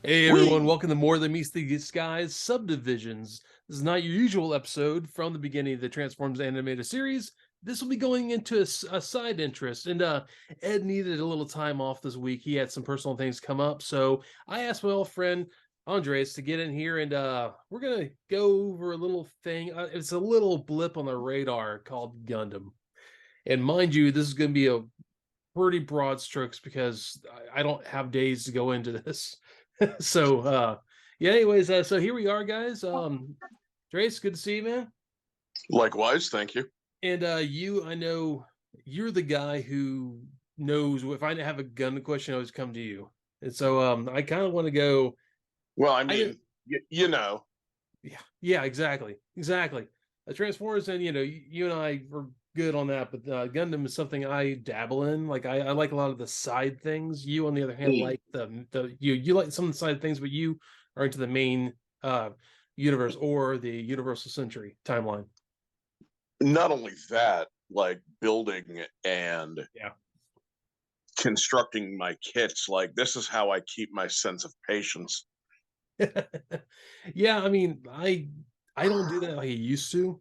Hey everyone, We welcome to More Than Meets the Skies Subdivisions. This is not your usual episode from the beginning of the Transformers animated series. This will be going into a side interest, and Ed needed a little time off this week. He had some personal things come up, so I asked my old friend Andres to get in here, and we're gonna go over a little thing. It's a little blip on the radar called Gundam, and mind you, this is going to be a pretty broad strokes because I don't have days to go into this. So yeah, anyways, so here we are, guys. Trace, good to see you, man. likewise, thank you. And you, I know you're the guy who knows if I have a gun question, I always come to you. And so I kind of want to go. Well, I I didn't. mean, you know, Yeah, exactly. Transformers, and you and I were good on that, but Gundam is something I dabble in. Like I like a lot of the side things. You, on the other hand, mm, like you like some of the side things, but you are into the main universe or the Universal Century timeline. not only that, like building and Yeah. constructing my kits, like this is how I keep my sense of patience. Yeah, I mean, I don't do that like I used to.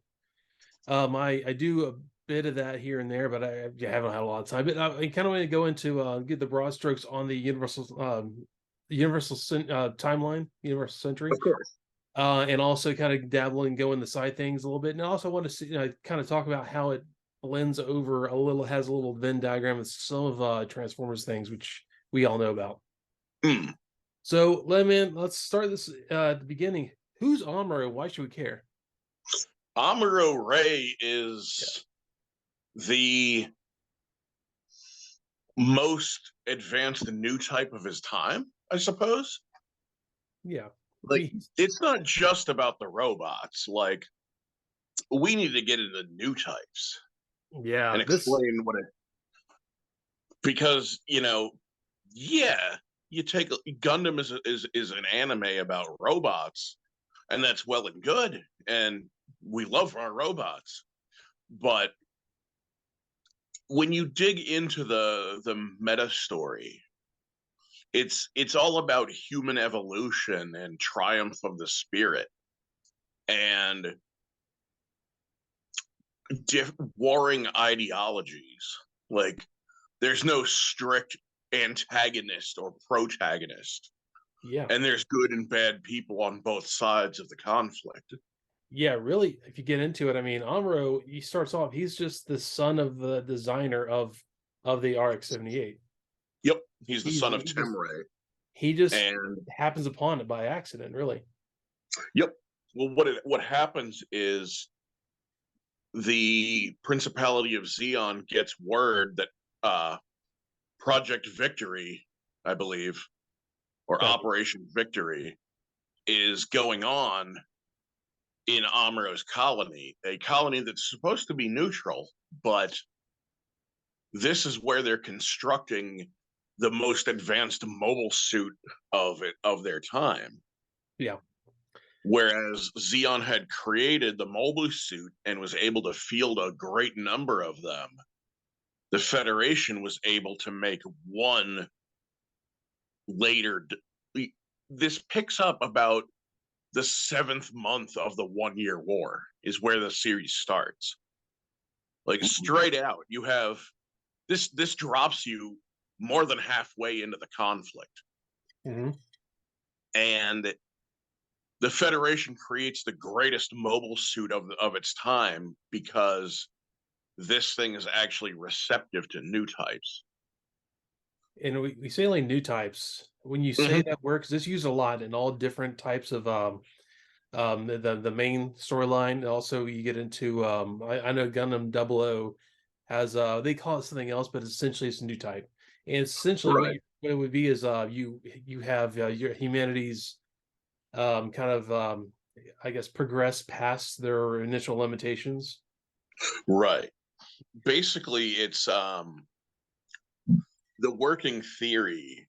I do a bit of that here and there, but I haven't had a lot of time. But I kind of want to go into get the broad strokes on the Universal timeline, Universal Century, Of course. and also kind of dabble and go in the side things a little bit. And I also want to see, kind of talk about how it blends over a little, has a little Venn diagram with some of Transformers things, which we all know about. Mm. So, let's start this at the beginning. Who's Amuro? Why should we care? Amuro Ray Yeah, is the most advanced new type of his time, I suppose. yeah. Like, it's not just about the robots. Like, we need to get into new types Yeah, and this explain what it, because, yeah, you take Gundam is an anime about robots, and that's well and good, and we love our robots. But when you dig into the meta story, it's all about human evolution and triumph of the spirit and warring ideologies. Like there's no strict antagonist or protagonist, yeah. and there's good and bad people on both sides of the conflict. Yeah, really, if you get into it, I mean, Amuro, he starts off, he's just the son of the designer of the RX-78. Yep, he's the He's son of he just Temray, he just and happens upon it by accident, really. yep. Well, what happens is the Principality of Zeon gets word that Project Victory, I believe, or Right. Operation Victory, is going on in Amuro's colony, a colony that's supposed to be neutral, but this is where they're constructing the most advanced mobile suit of their time. Yeah. Whereas Zeon had created the mobile suit and was able to field a great number of them, the Federation was able to make one later. This picks up about the seventh month of the 1 year war, is where the series starts. Like straight out, you have this drops you more than halfway into the conflict. Mhm. And the Federation creates the greatest mobile suit of its time because this thing is actually receptive to new types. And we say like new types. When you say Mm-hmm. that word, 'cause it's used a lot in all different types of the main storyline. Also, you get into I know Gundam Double O has they call it something else, but essentially it's a new type. And essentially Right. what it would be is you have your humanity's kind of I guess progress past their initial limitations. Right. Basically, it's the working theory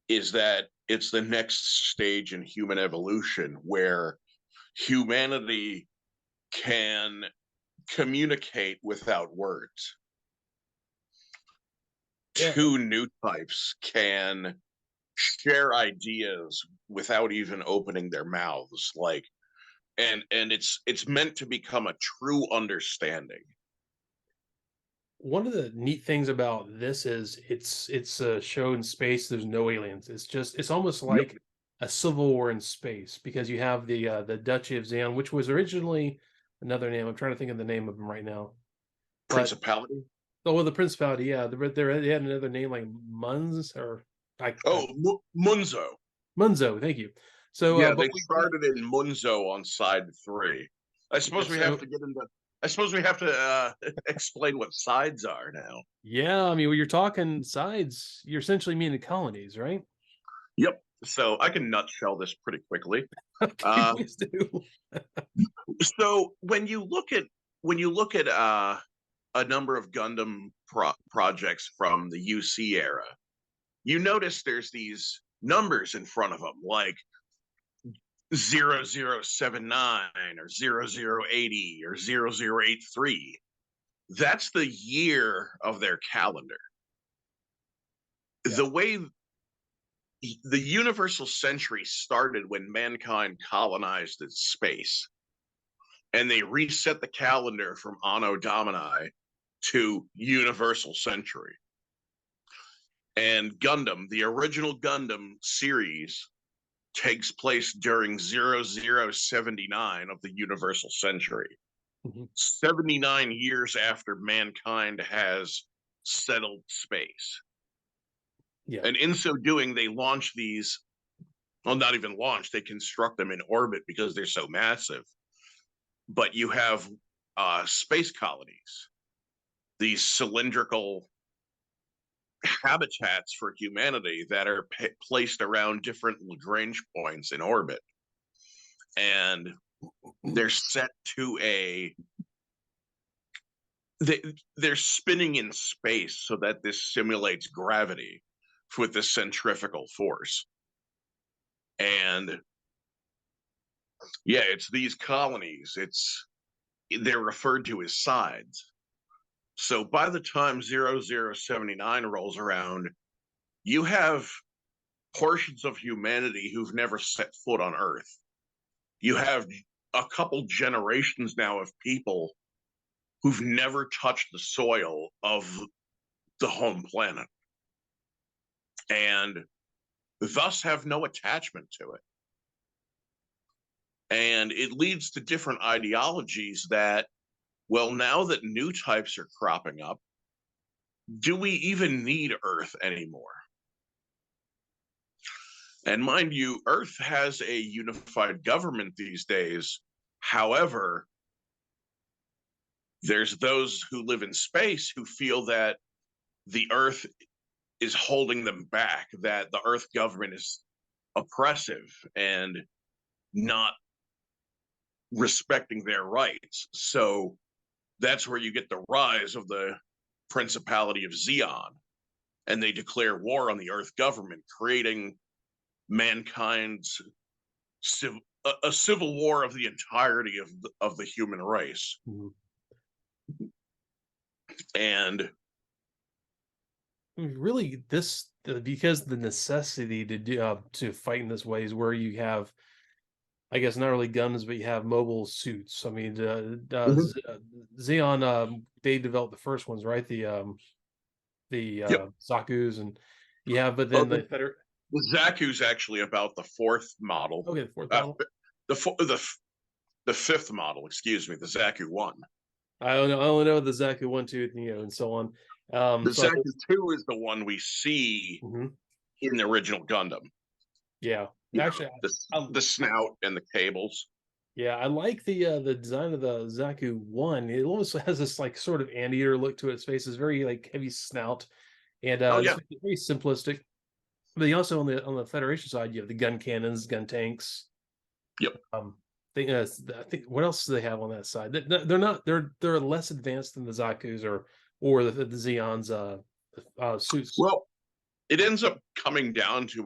is that it's the next stage in human evolution where humanity can communicate without words. Yeah, Two new types can share ideas without even opening their mouths, like, and it's meant to become a true understanding. One of the neat things about this is it's a show in space. There's no aliens. It's almost Yep. like a civil war in space because you have the Duchy of Zeon, which was originally another name. I'm trying to think of the name of them right now. But Principality. oh, well, the Principality, yeah, they had another name like Munz or Oh, Munzo. Munzo. Thank you. So, Yeah, but they started in Munzo on side 3. I yeah, suppose we have to get into. I suppose we have to explain what sides are now. yeah, I mean, when you're talking sides, you're essentially meaning colonies, right? Yep. So I can nutshell this pretty quickly. Okay, Uh, please do. so when you look at a number of Gundam projects from the UC era, you notice there's these numbers in front of them, like 0079 or 0080 or 0083. That's the year of their calendar. Yeah. The way the universal century started when mankind colonized its space, and they reset the calendar from Anno Domini to universal century. And Gundam, the original Gundam series, takes place during 0079 of the universal century. Mhm. 79 years after mankind has settled space. Yeah. And in so doing, they launch these, well, not even launch, they construct them in orbit because they're so massive. But you have space colonies, these cylindrical habitats for humanity that are placed around different Lagrange points in orbit. And they're set to they're spinning in space so that this simulates gravity with the centrifugal force. And yeah, it's these colonies. They're referred to as sides. So by the time 0079 rolls around, you have portions of humanity who've never set foot on Earth. You have a couple generations now of people who've never touched the soil of the home planet and thus have no attachment to it. And it leads to different ideologies that, well, now that new types are cropping up, do we even need Earth anymore? And mind you, Earth has a unified government these days. However, there's those who live in space who feel that the Earth is holding them back, that the Earth government is oppressive and not respecting their rights. So that's where you get the rise of the Principality of Zeon. And they declare war on the Earth government, creating mankind's a civil war of the entirety of the human race. Mhm. And Really, because the necessity to do to fight in this way is where you have, I guess, not really guns, but you have mobile suits. I mean, Xeon, they developed the first ones, right? yep. Zaku's, and you have, but Oh, then the Zaku's actually about the fourth model. okay, the fourth Uh, model. the fifth model, excuse me, the Zaku 1. I only know the Zaku 1, 2, and so on. The So Zaku 2 is the one we see mhm, in the original Gundam. yeah, You actually, know, the snout and the cables. yeah, I like the design of the Zaku 1. It almost has this like sort of anteater look to its face. It's very like heavy snout, and Oh it's yeah. very simplistic. But you also on the Federation side, you have the gun cannons, gun tanks. Yep. I think what else do they have on that side? They're not they're less advanced than the Zaku's or the Xeon's suits. Well, it ends up coming down to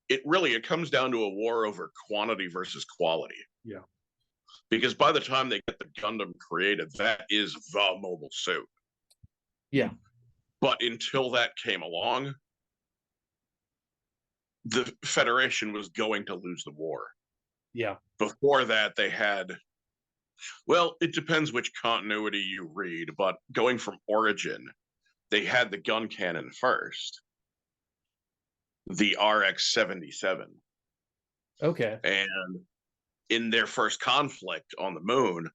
it comes down to a war over quantity versus quality. Yeah, Because by the time they get the Gundam created, that is the mobile suit. yeah, But until that came along, the Federation was going to lose the war. Yeah. Before that, they had, well, it depends which continuity you read, but going from Origin, they had the gun cannon first, the RX-77. Okay. And in their first conflict on the moon,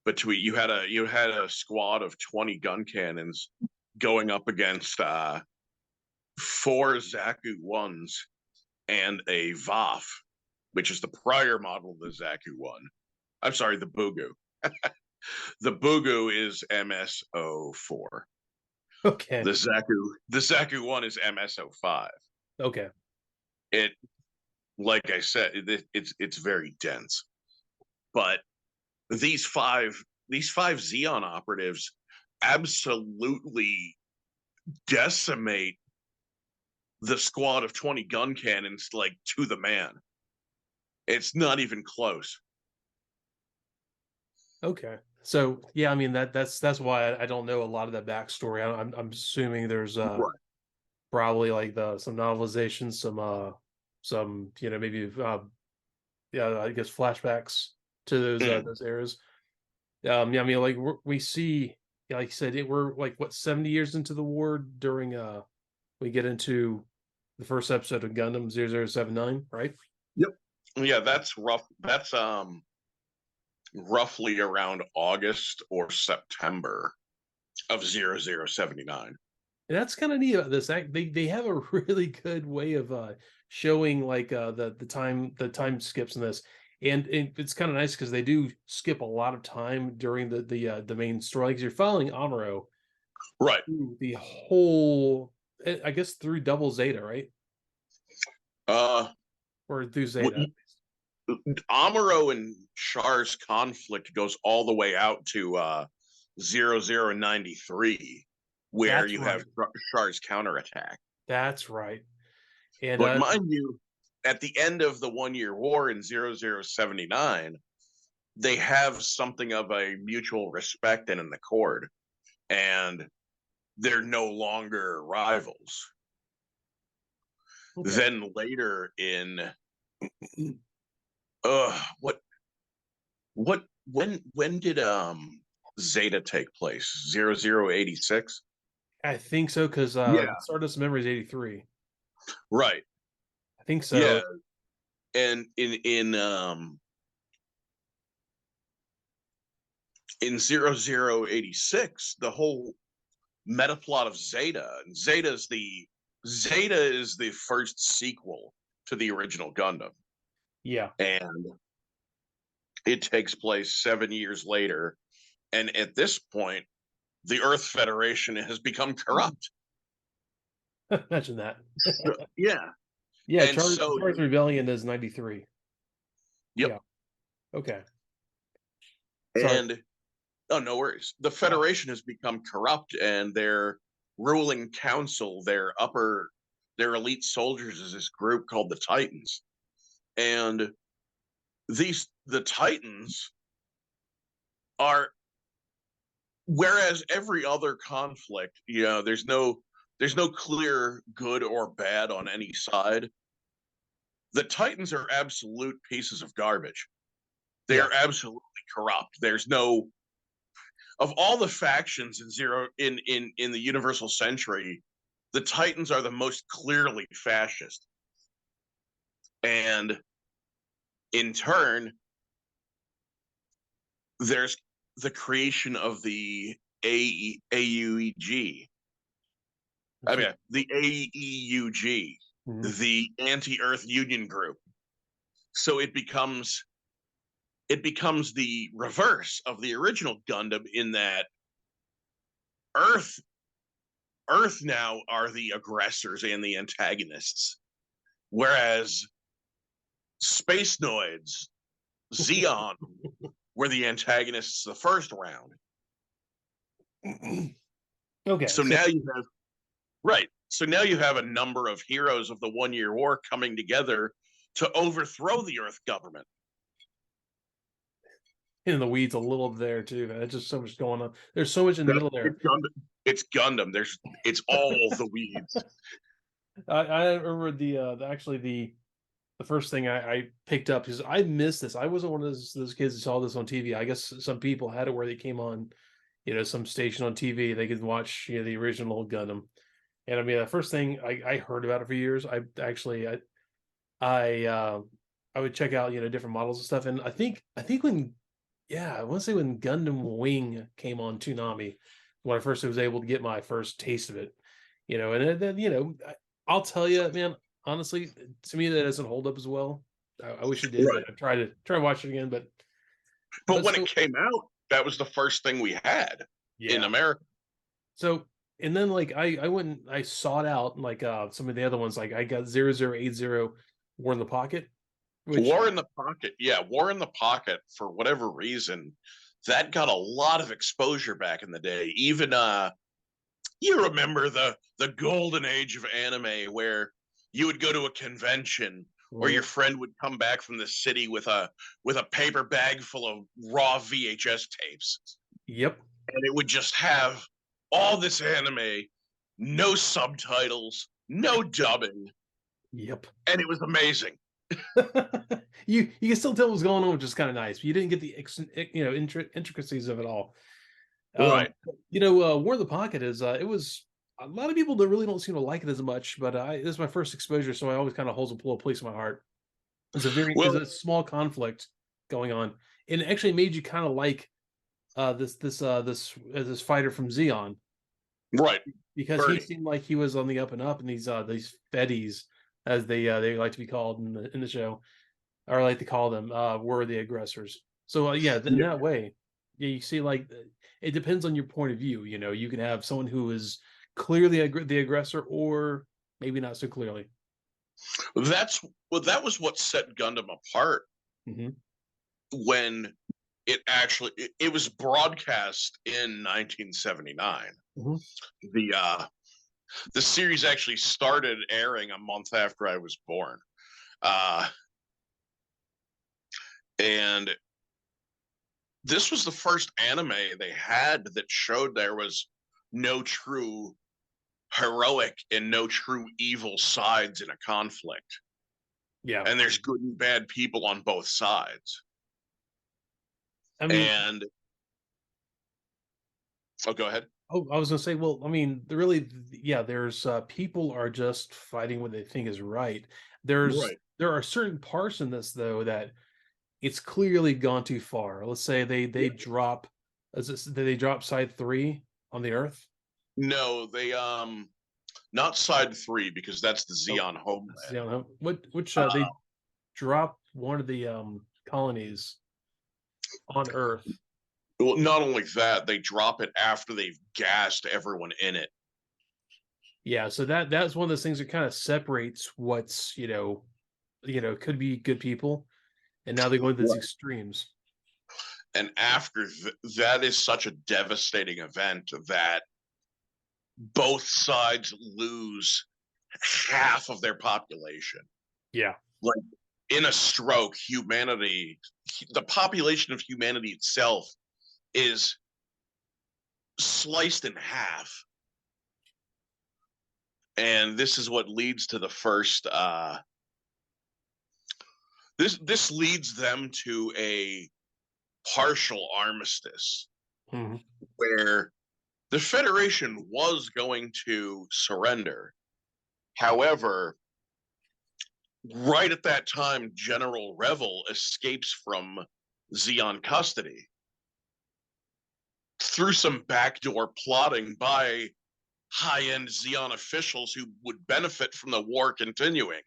between you had a squad of 20 gun cannons going up against 4 Zaku 1s and a VAF, which is the prior model of the Zaku 1. I'm sorry, the Bugu. The Bugu is MSO4. Okay. The Zaku 1 is MSO5. Okay. It, like I said, it's very dense. But these five Zeon operatives absolutely decimate the squad of 20 gun cannons, like, to the man. It's not even close. Okay. So yeah, I mean that's why I don't know a lot of that backstory. I'm assuming there's Right. probably like some novelizations, some maybe yeah, I guess flashbacks to those eras. Yeah, I mean like we see, yeah, like you said, we're like what 70 years into the war during we get into the first episode of Gundam 0079, right? Yep. Yeah, that's rough. That's roughly around August or September of 0079. And that's kind of neat about this. They have a really good way of showing like the time skips in this, and it's kind of nice because they do skip a lot of time during the main story. Like you're following Amuro Right. through the whole, I guess through Double Zeta, right? Uh, Or through Zeta. Amuro and Char's conflict goes all the way out to 0093, where That's you right. have Char's counterattack. That's right. And But mind you, at the end of the 1 year war in 0079, they have something of a mutual respect and an accord, and they're no longer rivals. okay. Then later in when did Zeta take place? 0086? I think so because Yeah. Stardust Memories 83. Right. I think so. Yeah. And in 0086, the whole meta plot of Zeta, and Zeta is the first sequel to the original Gundam. Yeah. And it takes place 7 years later, and at this point the Earth Federation has become corrupt. Imagine that. Yeah. Yeah, And so Char's Rebellion is 93. yep. Yeah. Okay. Sorry. And oh, no worries. The Federation has become corrupt, and their ruling council, their elite soldiers, is this group called the Titans. And the Titans are, whereas every other conflict, there's no clear good or bad on any side. The Titans are absolute pieces of garbage. They Yeah. are absolutely corrupt. There's no, of all the factions in the Universal Century, the Titans are the most clearly fascist. And in turn, there's the creation of the AUEG. I mean, the AEUG, the Anti-Earth Union Group. So it becomes the reverse of the original Gundam, in that Earth now are the aggressors and the antagonists, whereas Space Noids, Zeon, were the antagonists the first round. Okay. So now you have So now you have a number of heroes of the 1 year war coming together to overthrow the Earth government. In the weeds a little there too. There's just so much going on. There's so much in the middle there. It's Gundam. It's all the weeds. I remember the first thing I picked up because I missed this. I wasn't one of those kids that saw this on TV. I guess some people had it where they came on, some station on TV. They could watch, the original Gundam. And I mean, the first thing I heard about it for years. I uh, I would check out, different models and stuff. And I think when, yeah, I want to say when Gundam Wing came on Toonami, when I first was able to get my first taste of it, and then, I'll tell you, man, honestly, to me that doesn't hold up as well. I wish it did, but Right. I try to watch it again, But but when it so came out, that was the first thing we had in yeah. America. So and then like I went and I sought out like some of the other ones, like I got 0080 War in the Pocket, which War in the Pocket, yeah, War in the Pocket, for whatever reason, that got a lot of exposure back in the day. Even you remember the golden age of anime where you would go to a convention or your Mhm. friend would come back from the city with a paper bag full of raw VHS tapes, Yep. and it would just have all this anime, no subtitles, no dubbing, Yep. and it was amazing. You can still tell what was going on, which is kind of nice. But you didn't get the intricacies of it all. Right. War of the Pocket is it was a lot of people that really don't seem to like it as much, but this is my first exposure, so I always kind of holds a little place in my heart. It's Well, a small conflict going on, and it actually made you kind of like this fighter from Zeon right. because he Bernie. seemed like he was on the up and up, and these feddies, as they like to be called in the show, or like to call them, were the aggressors. So yeah, in Yeah. that way, yeah, you see, like it depends on your point of view. You can have someone who is clearly the aggressor, or maybe not so clearly. That's that was what set Gundam apart Hmm. when it was broadcast in 1979. Hmm. The series actually started airing a month after I was born. Uh and this was the first anime they had that showed there was no true heroic and no true evil sides in a conflict. Yeah, And there's good and bad people on both sides. I mean, And oh, go ahead. oh, I was gonna say, well, I mean, really, yeah, there's people are just fighting what they think is right. Right. There are certain parts in this though that it's clearly gone too far. Let's say Yeah. they drop side three on the Earth. No, they not side three because that's the Oh, Xeon yeah, homeland. no, which Uh, they drop one of the colonies on Earth. well, not only that, they drop it after they've gassed everyone in it. Yeah, so that's one of those things that kind of separates what's could be good people, and now they're going to these Right. extremes. And after that is such a devastating event that both sides lose half of their population. Yeah, Like in a stroke, the population of humanity itself is sliced in half. And this is what leads to the first this leads them to a partial armistice hmm, where the Federation was going to surrender. However, right at that time, General Revel escapes from Zeon custody through some backdoor plotting by high end Zeon officials who would benefit from the war continuing.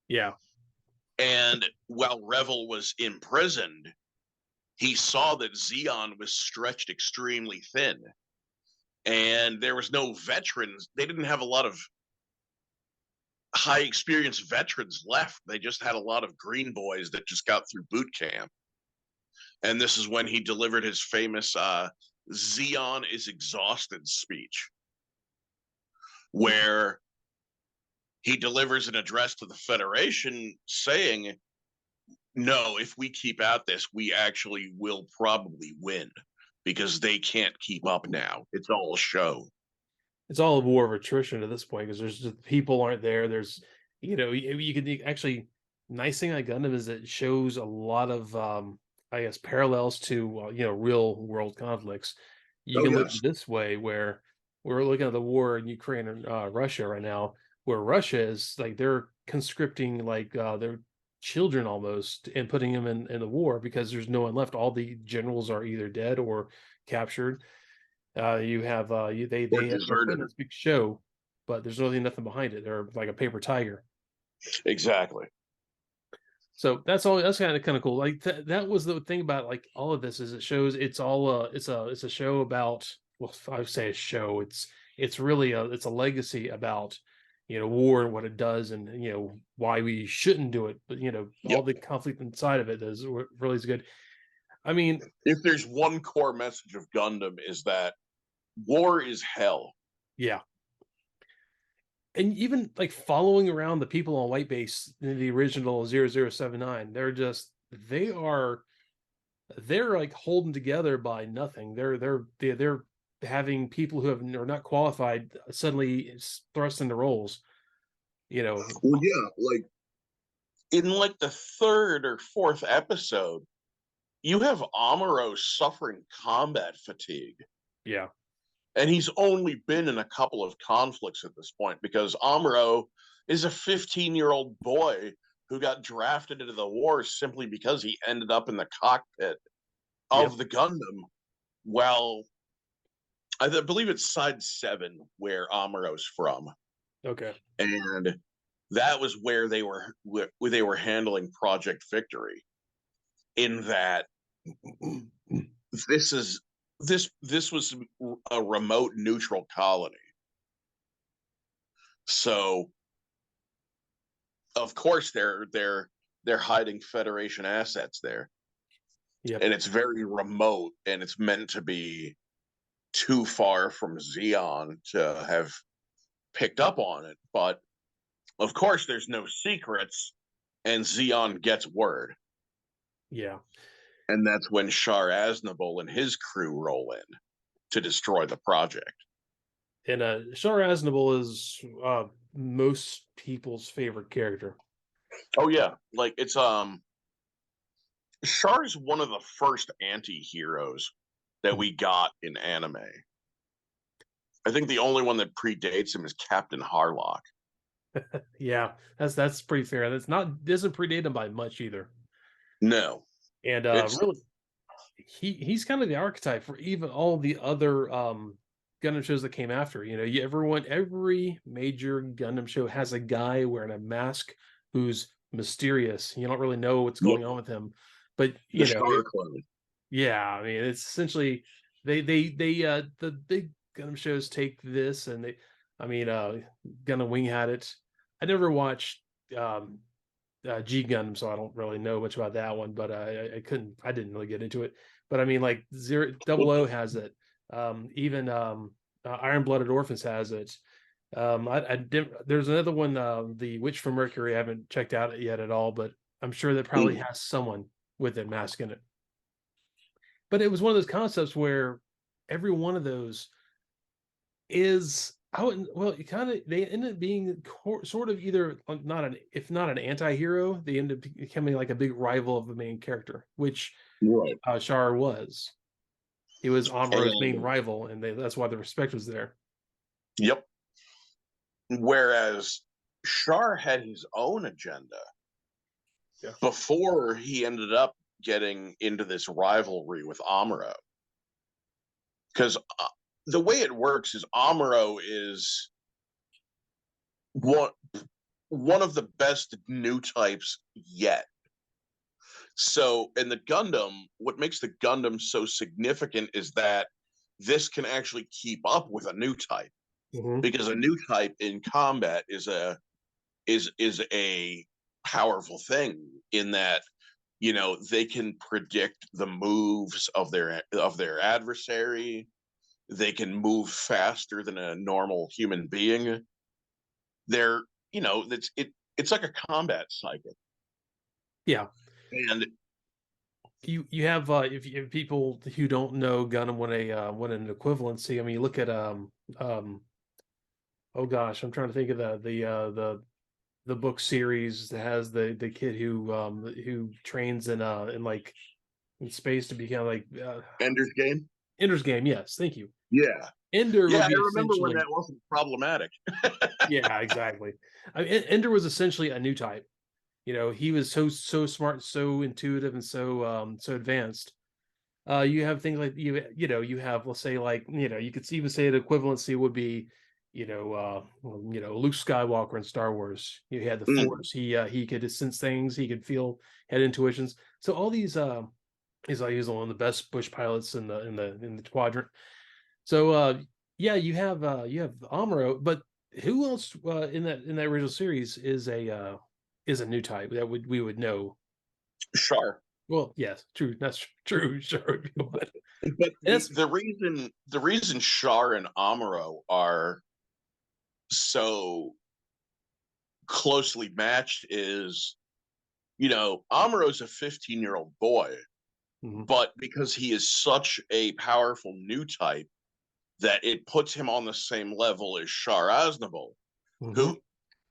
yeah, And while Revel was imprisoned, he saw that Zeon was stretched extremely thin and there was no veterans. They didn't have a lot of high experienced veterans left. They just had a lot of green boys that just got through boot camp. And this is when he delivered his famous Zeon is exhausted speech, where he delivers an address to the Federation saying, no, if we keep at this, we actually will probably win because they can't keep up now. It's all a show. it's all a war of attrition at this point because there's just people aren't there. There's, you could actually nice thing on Gundam is it shows a lot of I guess parallels to real world conflicts. You Oh can look yes, this way where we're looking at the war in Ukraine and Russia right now, where Russia is like they're conscripting like their children almost and putting them in the war because there's no one left. All the generals are either dead or captured. You have or they're putting deserted. this big show, but there's really nothing behind it. They're like a paper tiger. Exactly. So that's all. That's kind of cool. Like that was the thing about like all of this is it shows it's all it's a show about, well, I would say a show. It's really it's a legacy about war and what it does and why we shouldn't do it. But all Yep. the conflict inside of it is what really is good. I mean, If there's one core message of Gundam is that war is hell. yeah. And even like following around the people on White Base in the original 0079, they're like holding together by nothing. They're having people who are not qualified suddenly thrust into roles. You know, Well, yeah, like in like the third or fourth episode, you have Amuro suffering combat fatigue. yeah, And he's only been in a couple of conflicts at this point because Amuro is a 15-year-old boy who got drafted into the war simply because he ended up in the cockpit yep, of the Gundam. Well, I believe it's side 7 where Amuro's from. okay, And that was where they were handling Project Victory, in that this is this was a remote neutral colony. So of course they're hiding Federation assets there, yep, and it's very remote, and it's meant to be too far from Zeon to have picked up on it. But of course, there's no secrets, and Zeon gets word, yeah. and that's when Shar Aznable and his crew roll in to destroy the project. And Shar Aznable is most people's favorite character. Oh yeah, like it's Char's one of the first anti-heroes that we got in anime. I think the only one that predates him is Captain Harlock. Yeah, that's pretty fair. That's not doesn't predate him by much either. No, And it's really, he's kind of the archetype for even all the other Gundam shows that came after. Every major Gundam show has a guy wearing a mask who's mysterious. You don't really know what's yep, going on with him, but the Char clone. yeah, I mean, it's essentially the big Gundam shows take this and I mean, Gundam Wing had it. I never watched um G Gundam, so I don't really know much about that one, but I didn't really get into it. But I mean, like Zero Double O has it. Even Iron Blooded Orphans has it. I didn't. There's another one, the Witch from Mercury. I haven't checked out yet at all, but I'm sure that probably Mm. has someone with a mask in it. But it was one of those concepts where every one of those is well, it kind of they end up being sort of either not an if not an anti-hero, they end up becoming like a big rival of the main character, which Right. Shar was. He was Amuro's main And rival, and that's why the respect was there. yep. Whereas Shar had his own agenda Yeah. before he ended up getting into this rivalry with Amuro. Because the way it works is Amuro is one one of the best new types yet. So, in the Gundam, what makes the Gundam so significant is that this can actually keep up with a new type, Mhm. because a new type in combat is a powerful thing, in that they can predict the moves of their adversary. They can move faster than a normal human being. They're it's like a combat psychic. Yeah. And You have if you have people who don't know Gundam what an equivalency. I mean, you look at Oh gosh, I'm trying to think of the book series that has the kid who trains in like in space to become like Ender's Game. Ender's Game. Yes, thank you. Yeah, Ender yeah, would I be remember when essentially that wasn't problematic. yeah, exactly. I mean, Ender was essentially a new type. He was so smart, so intuitive, and so advanced. You have things like you have, let's say, like you could even say the equivalency would be Luke Skywalker in Star Wars. He had the Mm. Force. He could sense things. He could feel, had intuitions. So all these he's one of the best bush pilots in the quadrant. So yeah, you have Amuro, but who else in that original series is a new type that we would know? Sure. Well, yes, true. That's true. Sure. But But the that's the reason Shar and Amuro are so closely matched is, Amuro's a 15-year-old boy, mhm, but because he is such a powerful new type that it puts him on the same level as Shar Aznavour, mhm, who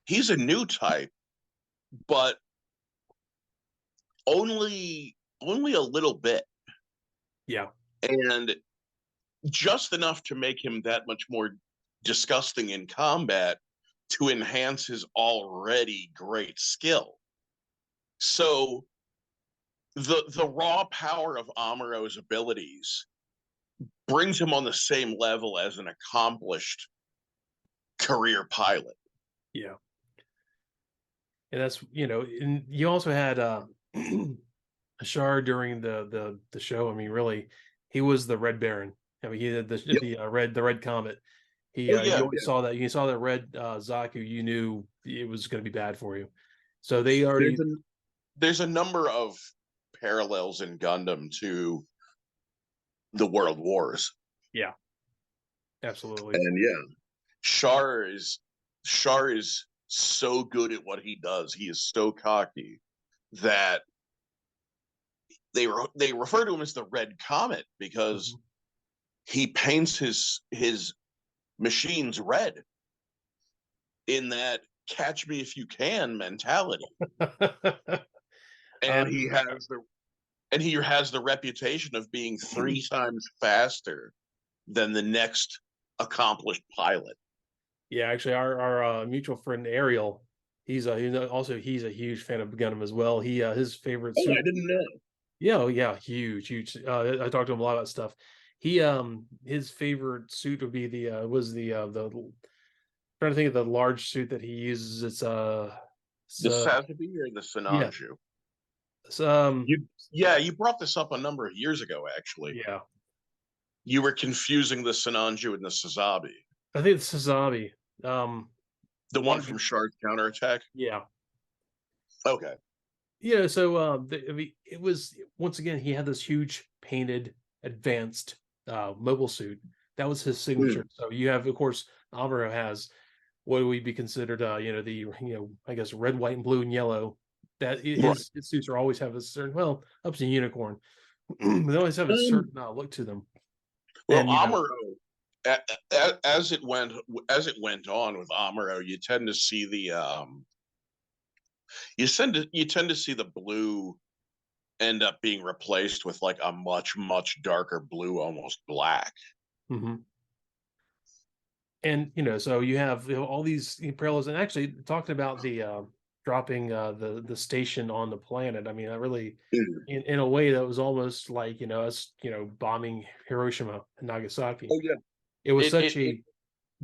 he's a new type, but only a little bit, yeah, and just enough to make him that much more disgusting in combat to enhance his already great skill. So the raw power of Amuro's abilities brings him on the same level as an accomplished career pilot. yeah, and that's and you also had Ashar during the show. I mean, really, he was the Red Baron. I mean, he had Yep. the red comet. He Oh you yeah, always yeah. saw that you saw that red Zaku. You knew it was going to be bad for you. So they There's already a there's a number of parallels in Gundam to the World Wars, yeah, absolutely. and yeah, Shar is Shar is so good at what he does. He is so cocky that they refer to him as the Red Comet because Mhm. he paints his machines red in that catch me if you can mentality. uh, And he has the reputation of being 3 times faster than the next accomplished pilot. Yeah, actually, our mutual friend Ariel, he's a huge fan of Gundam as well. His favorite Oh, suit. I didn't know. Yeah, oh, yeah, huge, huge. I talked to him a lot about stuff. His favorite suit would be the trying to think of the large suit that he uses. It's The Sazabi or the yeah, Sinanju? it's, You brought this up a number of years ago, actually. yeah. You were confusing the Sinanju and the Sazabi. I think it's Sazabi. The one Large, from Shard's counterattack? yeah. Okay. Yeah, so I mean, it was once again he had this huge painted advanced mobile suit. That was his signature. Mm, So you have, of course, Amuro has what would be considered I guess red, white, and blue and yellow. That right. his suits are always have a certain, well, up to unicorn. But they always have a Um, certain look to them. well, And Amuro, as it went on with Amuro, you tend to see the blue end up being replaced with like a much darker blue, almost black. mhm. And so you have all these parallels, and actually talking about the dropping the station on the planet. I mean, I really, Mm. in a way, that was almost like us bombing Hiroshima and Nagasaki. Oh yeah. It was It, such it a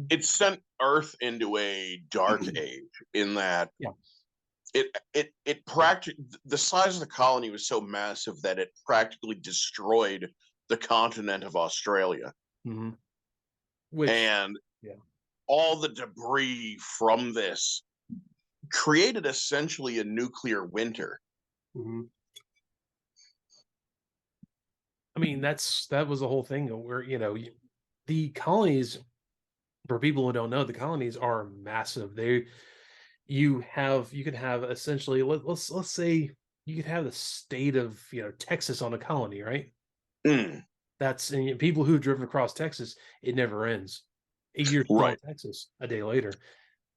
it sent Earth into a dark age in that yeah. it practically the size of the colony was so massive that it practically destroyed the continent of Australia, Mhm. Which and yeah. all the debris from this created essentially a nuclear winter. Mhm. I mean, that was the whole thing where the colonies, for people who don't know, the colonies are massive. You could have essentially, let's say you could have the state of Texas on a colony, right? Mm. That's, and people who've driven across Texas, it never ends. 8 years Right. from Texas a day later.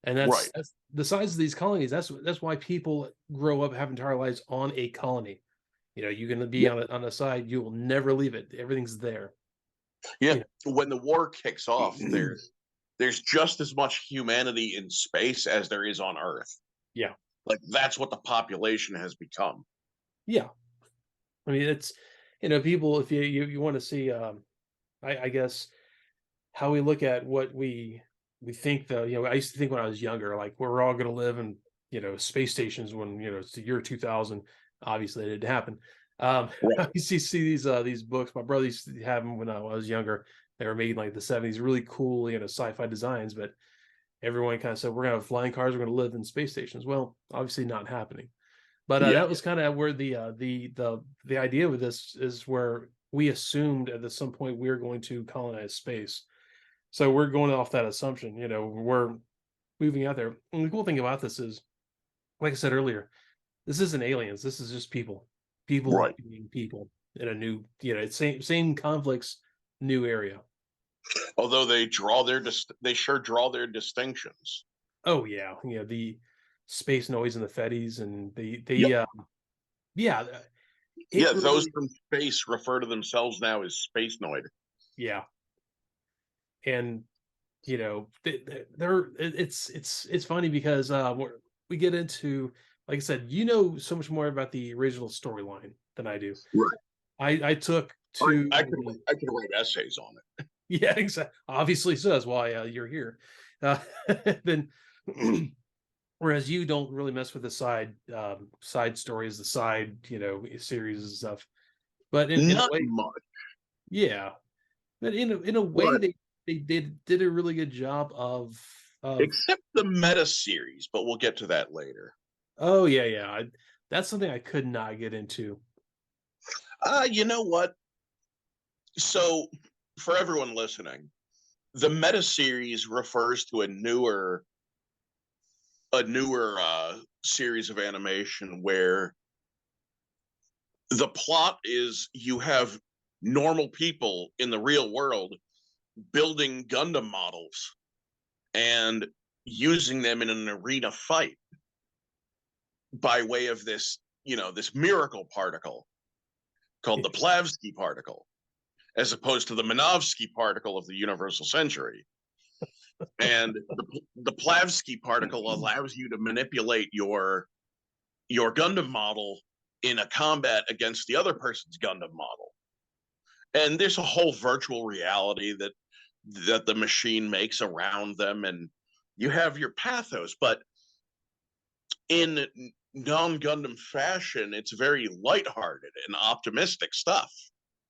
And that's Right. that's the size of these colonies. That's why people grow up have entire lives on a colony. You're going to be Yeah. on a side. You will never leave it. Everything's there. Yeah. You When the war kicks off, know? there's just as much humanity in space as there is on Earth. Yeah. Like that's what the population has become. Yeah. I mean, it's people. If you want to see, I guess how we look at what we think. I used to think when I was younger, like we're all going to live in space stations when it's the year 2000. Obviously, it didn't happen. Right. I used to see these books. My brother used to have them when I was younger. They were made in like the 70s, really cool, sci-fi designs. But everyone kind of said we're going to have flying cars, we're going to live in space stations. Well, obviously not happening. But Yeah. that was kind of where the idea with this is, where we assumed at some point we were going to colonize space. So we're going off that assumption. We're moving out there. And the cool thing about this is, like I said earlier, this isn't aliens. This is just people. People Right. being people in a new, same conflicts, new area. Although they sure draw their distinctions. Oh yeah, the space noise and the fetties and Yep. yeah, it Yeah, those really, from space refer to themselves now as space noid. yeah. And they're it's funny because we get into, like I said, so much more about the original storyline than I do. Right. I took I, to I could I could write essays on it. yeah, exactly, obviously, so that's why you're here. uh, then whereas you don't really mess with the side stories, the side series and stuff, but in a Not way, much, yeah. But in a way, but they did a really good job of except the meta series, but we'll get to that later. oh yeah, yeah. That's something I could not get into. You know what? So for everyone listening, the meta series refers to a newer series of animation where the plot is you have normal people in the real world building Gundam models and using them in an arena fight by way of this miracle particle called the Plavsky particle, as opposed to the Minovsky particle of the Universal Century. And the Plavsky particle allows you to manipulate your Gundam model in a combat against the other person's Gundam model. And there's a whole virtual reality that the machine makes around them, and you have your pathos, but in non-Gundam fashion, it's very lighthearted and optimistic stuff.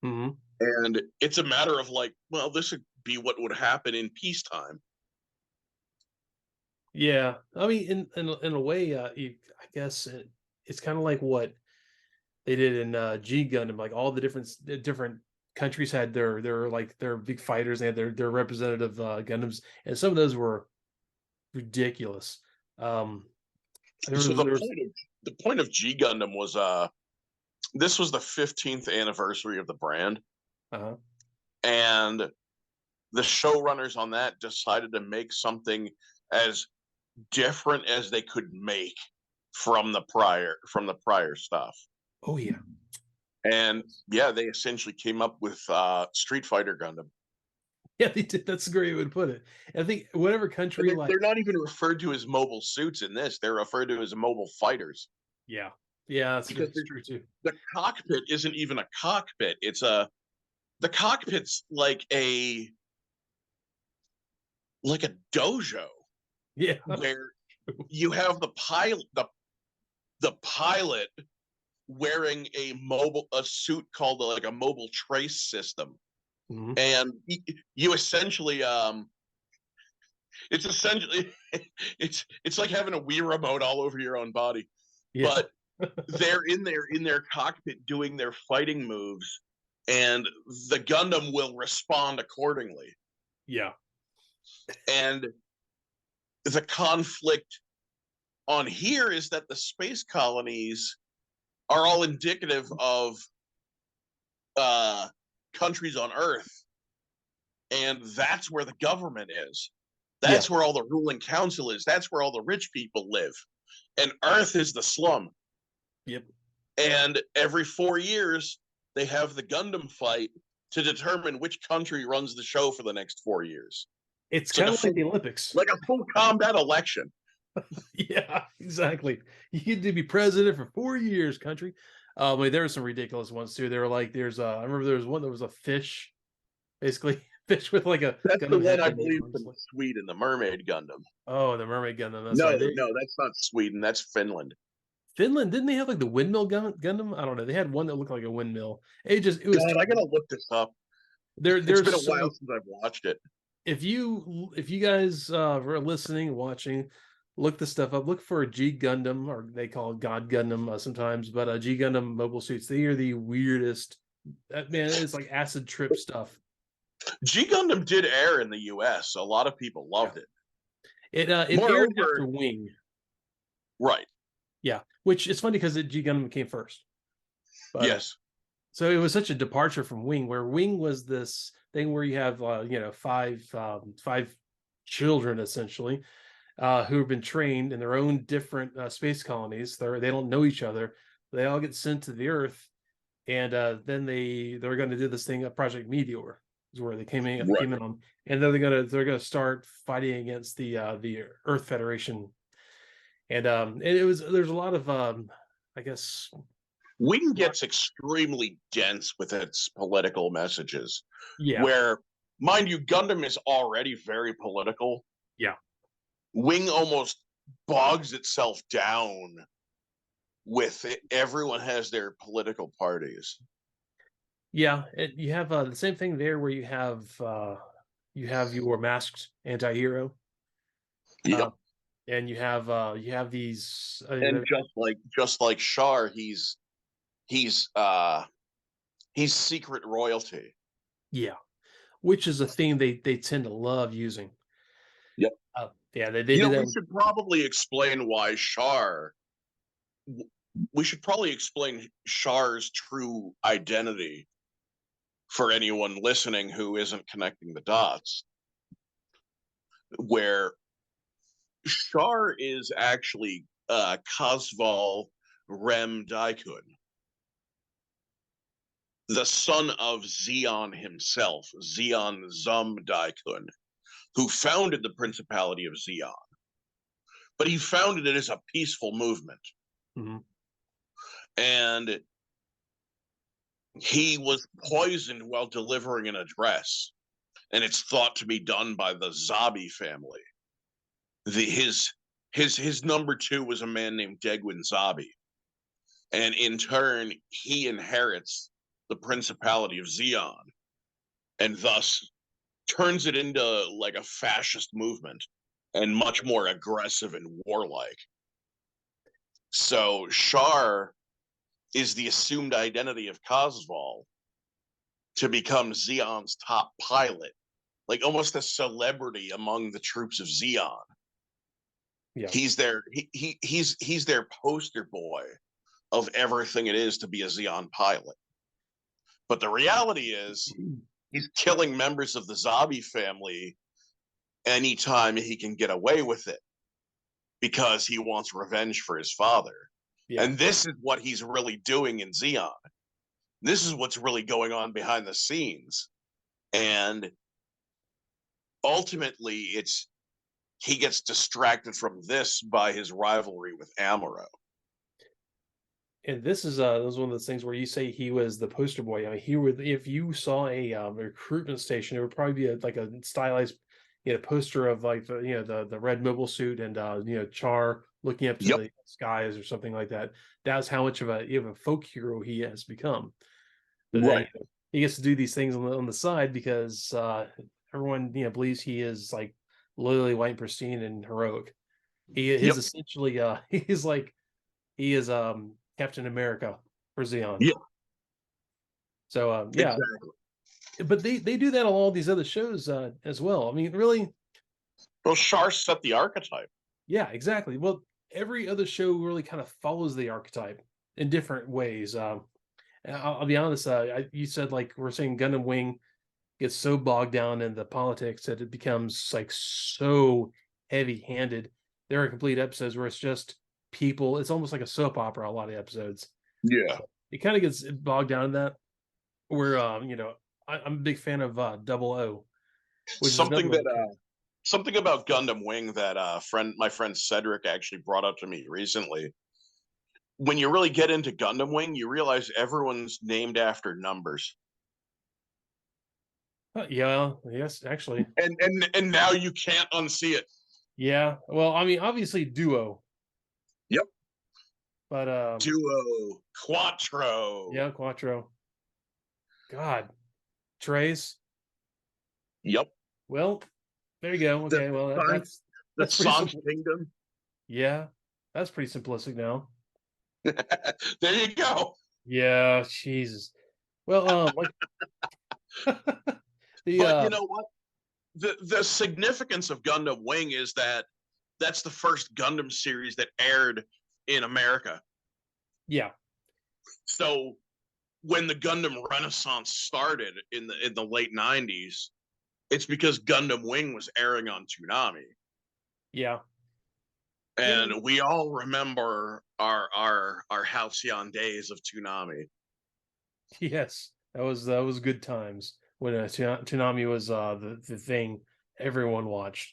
Mhm. And it's a matter of like, well, this would be what would happen in peacetime. Yeah, I mean, in a way, I guess it's kind of like what they did in G Gundam. Like all the different countries had their big fighters. They had their representative Gundams, and some of those were ridiculous. Um, So there was the point of G Gundam was this was the 15th anniversary of the brand, uh and the showrunners on that decided to make something as different as they could make from the prior stuff. oh yeah, And yeah, they essentially came up with Street Fighter Gundam. yeah, they did. That's a great way to put it. I think whatever And country, they're not even referred to as mobile suits in this; they're referred to as mobile fighters yeah, yeah, because that's true too. the cockpit isn't even a cockpit. The cockpit's like a dojo Yeah. where you have the pilot wearing a suit called like a mobile trace system, Mhm. and you essentially it's essentially it's like having a Wii remote all over your own body, Yeah. but they're in their cockpit doing their fighting moves, and the Gundam will respond accordingly. Yeah. And the conflict on here is that the space colonies are all indicative of uh, countries on Earth And that's where the government is. Yeah. That's where all the ruling council is. That's where all the rich people live. And Earth is the slum. Yep. And every 4 years, they have the Gundam fight to determine which country runs the show for the next 4 years. It's kind of like the Olympics. Like a full combat election. Yeah, exactly. You get to be president for 4 years, country. Wait, there were some ridiculous ones too. They were like, I remember there was one that was a fish, basically fish with like a That's the Gundam head. one I believe from Sweden, the Mermaid Gundam. Oh, the Mermaid Gundam. That's No, right. no, that's not Sweden. That's Finland. Finland, didn't they have like the windmill Gundam? I don't know. They had one that looked like a windmill. It was. God, I gotta look this up. It's been a while since I've watched it. If you guys are listening, watching, look this stuff up. Look for a G Gundam, or they call it God Gundam sometimes, but G Gundam mobile suits. They are the weirdest. Man, it's like acid trip stuff. G Gundam did air in the U.S. A lot of people loved it. It aired after Wing. Right. Yeah, which is funny because G Gundam came first. But, yes. So it was such a departure from Wing, where Wing was this thing where you have five children essentially who have been trained in their own different space colonies. They don't know each other. They all get sent to the Earth, and then they're going to do this thing, Project Meteor, is where they came in on, and then they're gonna start fighting against the Earth Federation, and there's a lot of I guess. Wing gets extremely dense with its political messages. Yeah. Where, mind you, Gundam is already very political. Yeah. Wing almost bogs itself down with it. Everyone has their political parties. Yeah, you have the same thing there where you have your masked anti-hero. Yep. And you have these and just like Char, he's secret royalty. Yeah, which is a theme they tend to love using. Yep. Yeah, they do that. We should probably explain why Char. We should probably explain Char's true identity for anyone listening who isn't connecting the dots. Where Char is actually Kazval Rem Daikun, the son of Zeon himself, Zeon Zum Daikun, who founded the Principality of Zeon. But he founded it as a peaceful movement. Mm-hmm. And he was poisoned while delivering an address. And it's thought to be done by the Zabi family. His number two was a man named Degwin Zabi. And in turn, he inherits the Principality of Zeon, and thus turns it into like a fascist movement and much more aggressive and warlike. So Char is the assumed identity of Kazval to become Zeon's top pilot, like almost a celebrity among the troops of Zeon. Yeah. He's their poster boy of everything it is to be a Zeon pilot. But the reality is he's killing members of the Zabi family anytime he can get away with it because he wants revenge for his father. Yeah. And this is what he's really doing in Zeon. This is what's really going on behind the scenes. And ultimately, he gets distracted from this by his rivalry with Amuro. And this is one of those things where you say he was the poster boy. I mean, he would, if you saw a recruitment station, it would probably be like a stylized, poster of like the red mobile suit and Char looking up to the skies or something like that. That's how much of a folk hero he has become. But right. Then, he gets to do these things on the side because everyone believes he is like literally white and pristine and heroic. He is essentially he is Captain America for Zeon. Yeah. So yeah, exactly. But they do that on all these other shows as well. I mean, really. Well, Char set the archetype. Yeah, exactly. Well, every other show really kind of follows the archetype in different ways. I'll be honest. You said like we're saying Gundam Wing. gets so bogged down in the politics that it becomes like so heavy-handed. There are complete episodes where it's just people. It's almost like a soap opera. A lot of episodes. Yeah. It kind of gets bogged down in that. Where I'm a big fan of Double O, which is Something another. that something about Gundam Wing that my friend Cedric actually brought up to me recently. When you really get into Gundam Wing, you realize everyone's named after numbers. Yeah, yes, actually. And now you can't unsee it. Yeah. Well, I mean, obviously Duo, Yep. but Duo, Quattro. yeah, Quattro. God, Trace. Yep. Well, there you go. The Okay, well San, the that's pretty Sanch simple. Kingdom. Yeah, that's pretty simplistic now. There you go. Yeah, Jesus. Well, like the But you know what? The significance of Gundam Wing is that that's the first Gundam series that aired in America. yeah, So when the Gundam Renaissance started in the late '90s, it's because Gundam Wing was airing on Toonami, yeah, yeah. and we all remember our halcyon days of Toonami. Yes, that was good times when Toonami was the thing everyone watched.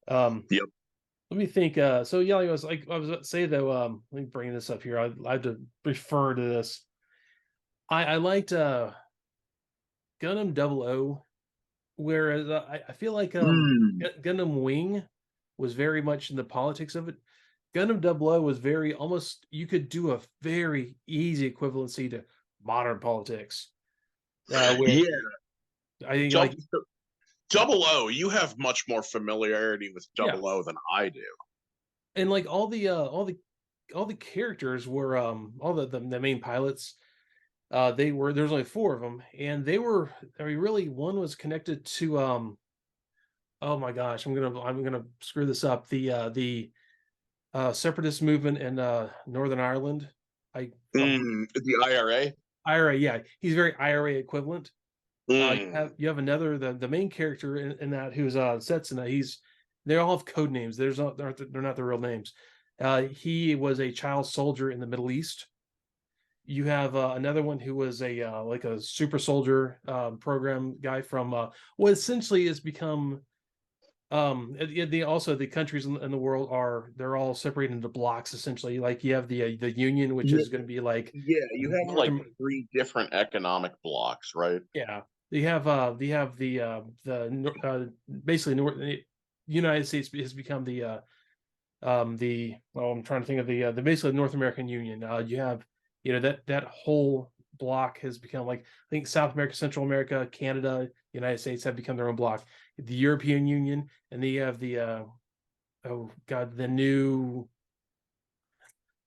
Um, Yep. Let me think. So yeah, I was about to say though. Let me bring this up here. I have to refer to this. I liked Gundam Double O, whereas I feel like Mm. Gundam Wing was very much in the politics of it. Gundam Double O was very almost you could do a very easy equivalency to modern politics. Where Yeah, I think Double, like Double O. You have much more familiarity with yeah, Double O than I do. and like all the characters were all the main pilots. They were there's only four of them, and they were I mean really one was connected to oh my gosh I'm gonna screw this up the separatist movement in Northern Ireland. I The IRA. IRA, yeah, he's very IRA equivalent. Mm. You have another the main character in that who's Setsuna. They all have code names. They're not their real names. He was a child soldier in the Middle East. You have another one who was a like a super soldier program guy from what essentially has become also the countries in the world they're all separated into blocks essentially. Like you have the Union, which Yeah, is going to be like yeah, you have North like three different economic blocks, right? Yeah, they have basically the United States has become the oh I'm trying to think of the basically North American Union. You have that whole block has become like I think South America, Central America, Canada, United States have become their own block. The European Union, and then you have the oh god the new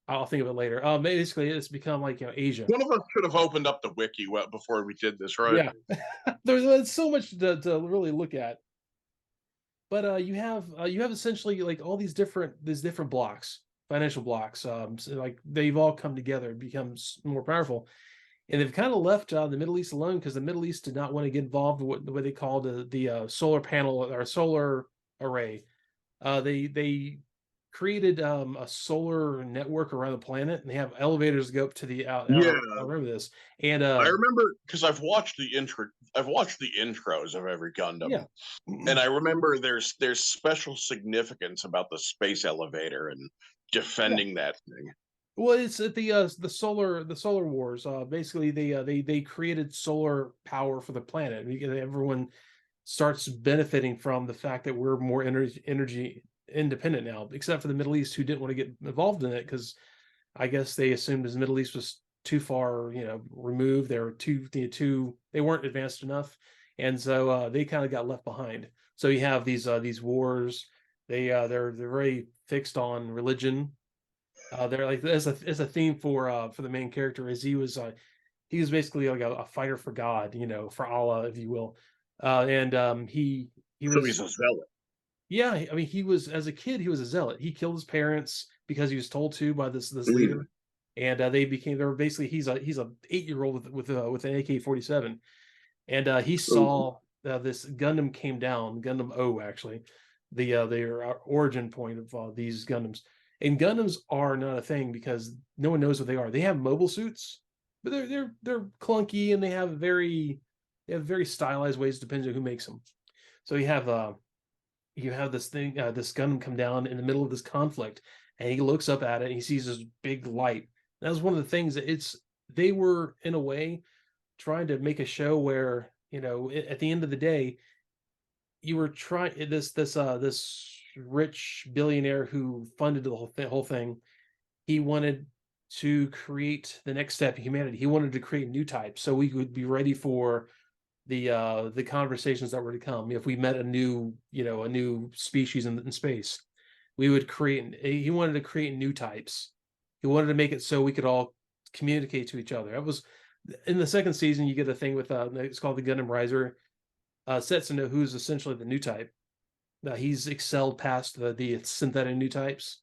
I'll think of it later. Basically it's become like Asia. One of us should have opened up the wiki before we did this, right? Yeah, there's so much to really look at. But you have essentially like all these different blocks, financial blocks. So like they've all come together and become more powerful, and they've kind of left the Middle East alone because the Middle East did not want to get involved in what they call the solar panel or solar array. They created a solar network around the planet, and they have elevators that go up to the Yeah, I remember this, and I remember because I've watched the intro. I've watched the intros of every Gundam, yeah. and I remember there's special significance about the space elevator and Yeah. defending that thing. Well, it's at the solar wars. Basically, they created solar power for the planet because everyone starts benefiting from the fact that we're more energy independent now, except for the Middle East who didn't want to get involved in it because I guess they assumed as the Middle East was too far, removed. They were too they weren't advanced enough, and so they kind of got left behind. So you have these wars. They're very fixed on religion. They're like as a theme for the main character is he was basically like a fighter for God, for Allah, if you will. And he So he's was a zealot. yeah, I mean he was as a kid he was a zealot. He killed his parents because he was told to by this Mm. leader, and they were basically he's a 8-year-old with an AK-47, and he Ooh. saw this Gundam came down, Gundam O actually, their origin point of these Gundams. And Gundams are not a thing because no one knows what they are. They have mobile suits, but they're clunky and they have very stylized ways depending on who makes them. So you have this thing, this Gundam come down in the middle of this conflict, and he looks up at it and he sees this big light. That was one of the things that they were in a way trying to make a show where, at the end of the day, you were trying this rich billionaire who funded the whole thing. He wanted to create the next step in humanity. He wanted to create new types so we could be ready for the conversations that were to come. If we met a new species in space, we would create. He wanted to create new types. He wanted to make it so we could all communicate to each other. That was in the second season. You get a thing with it's called the Gundam Riser. Setsuno, who's essentially the new type. He's excelled past the synthetic new types,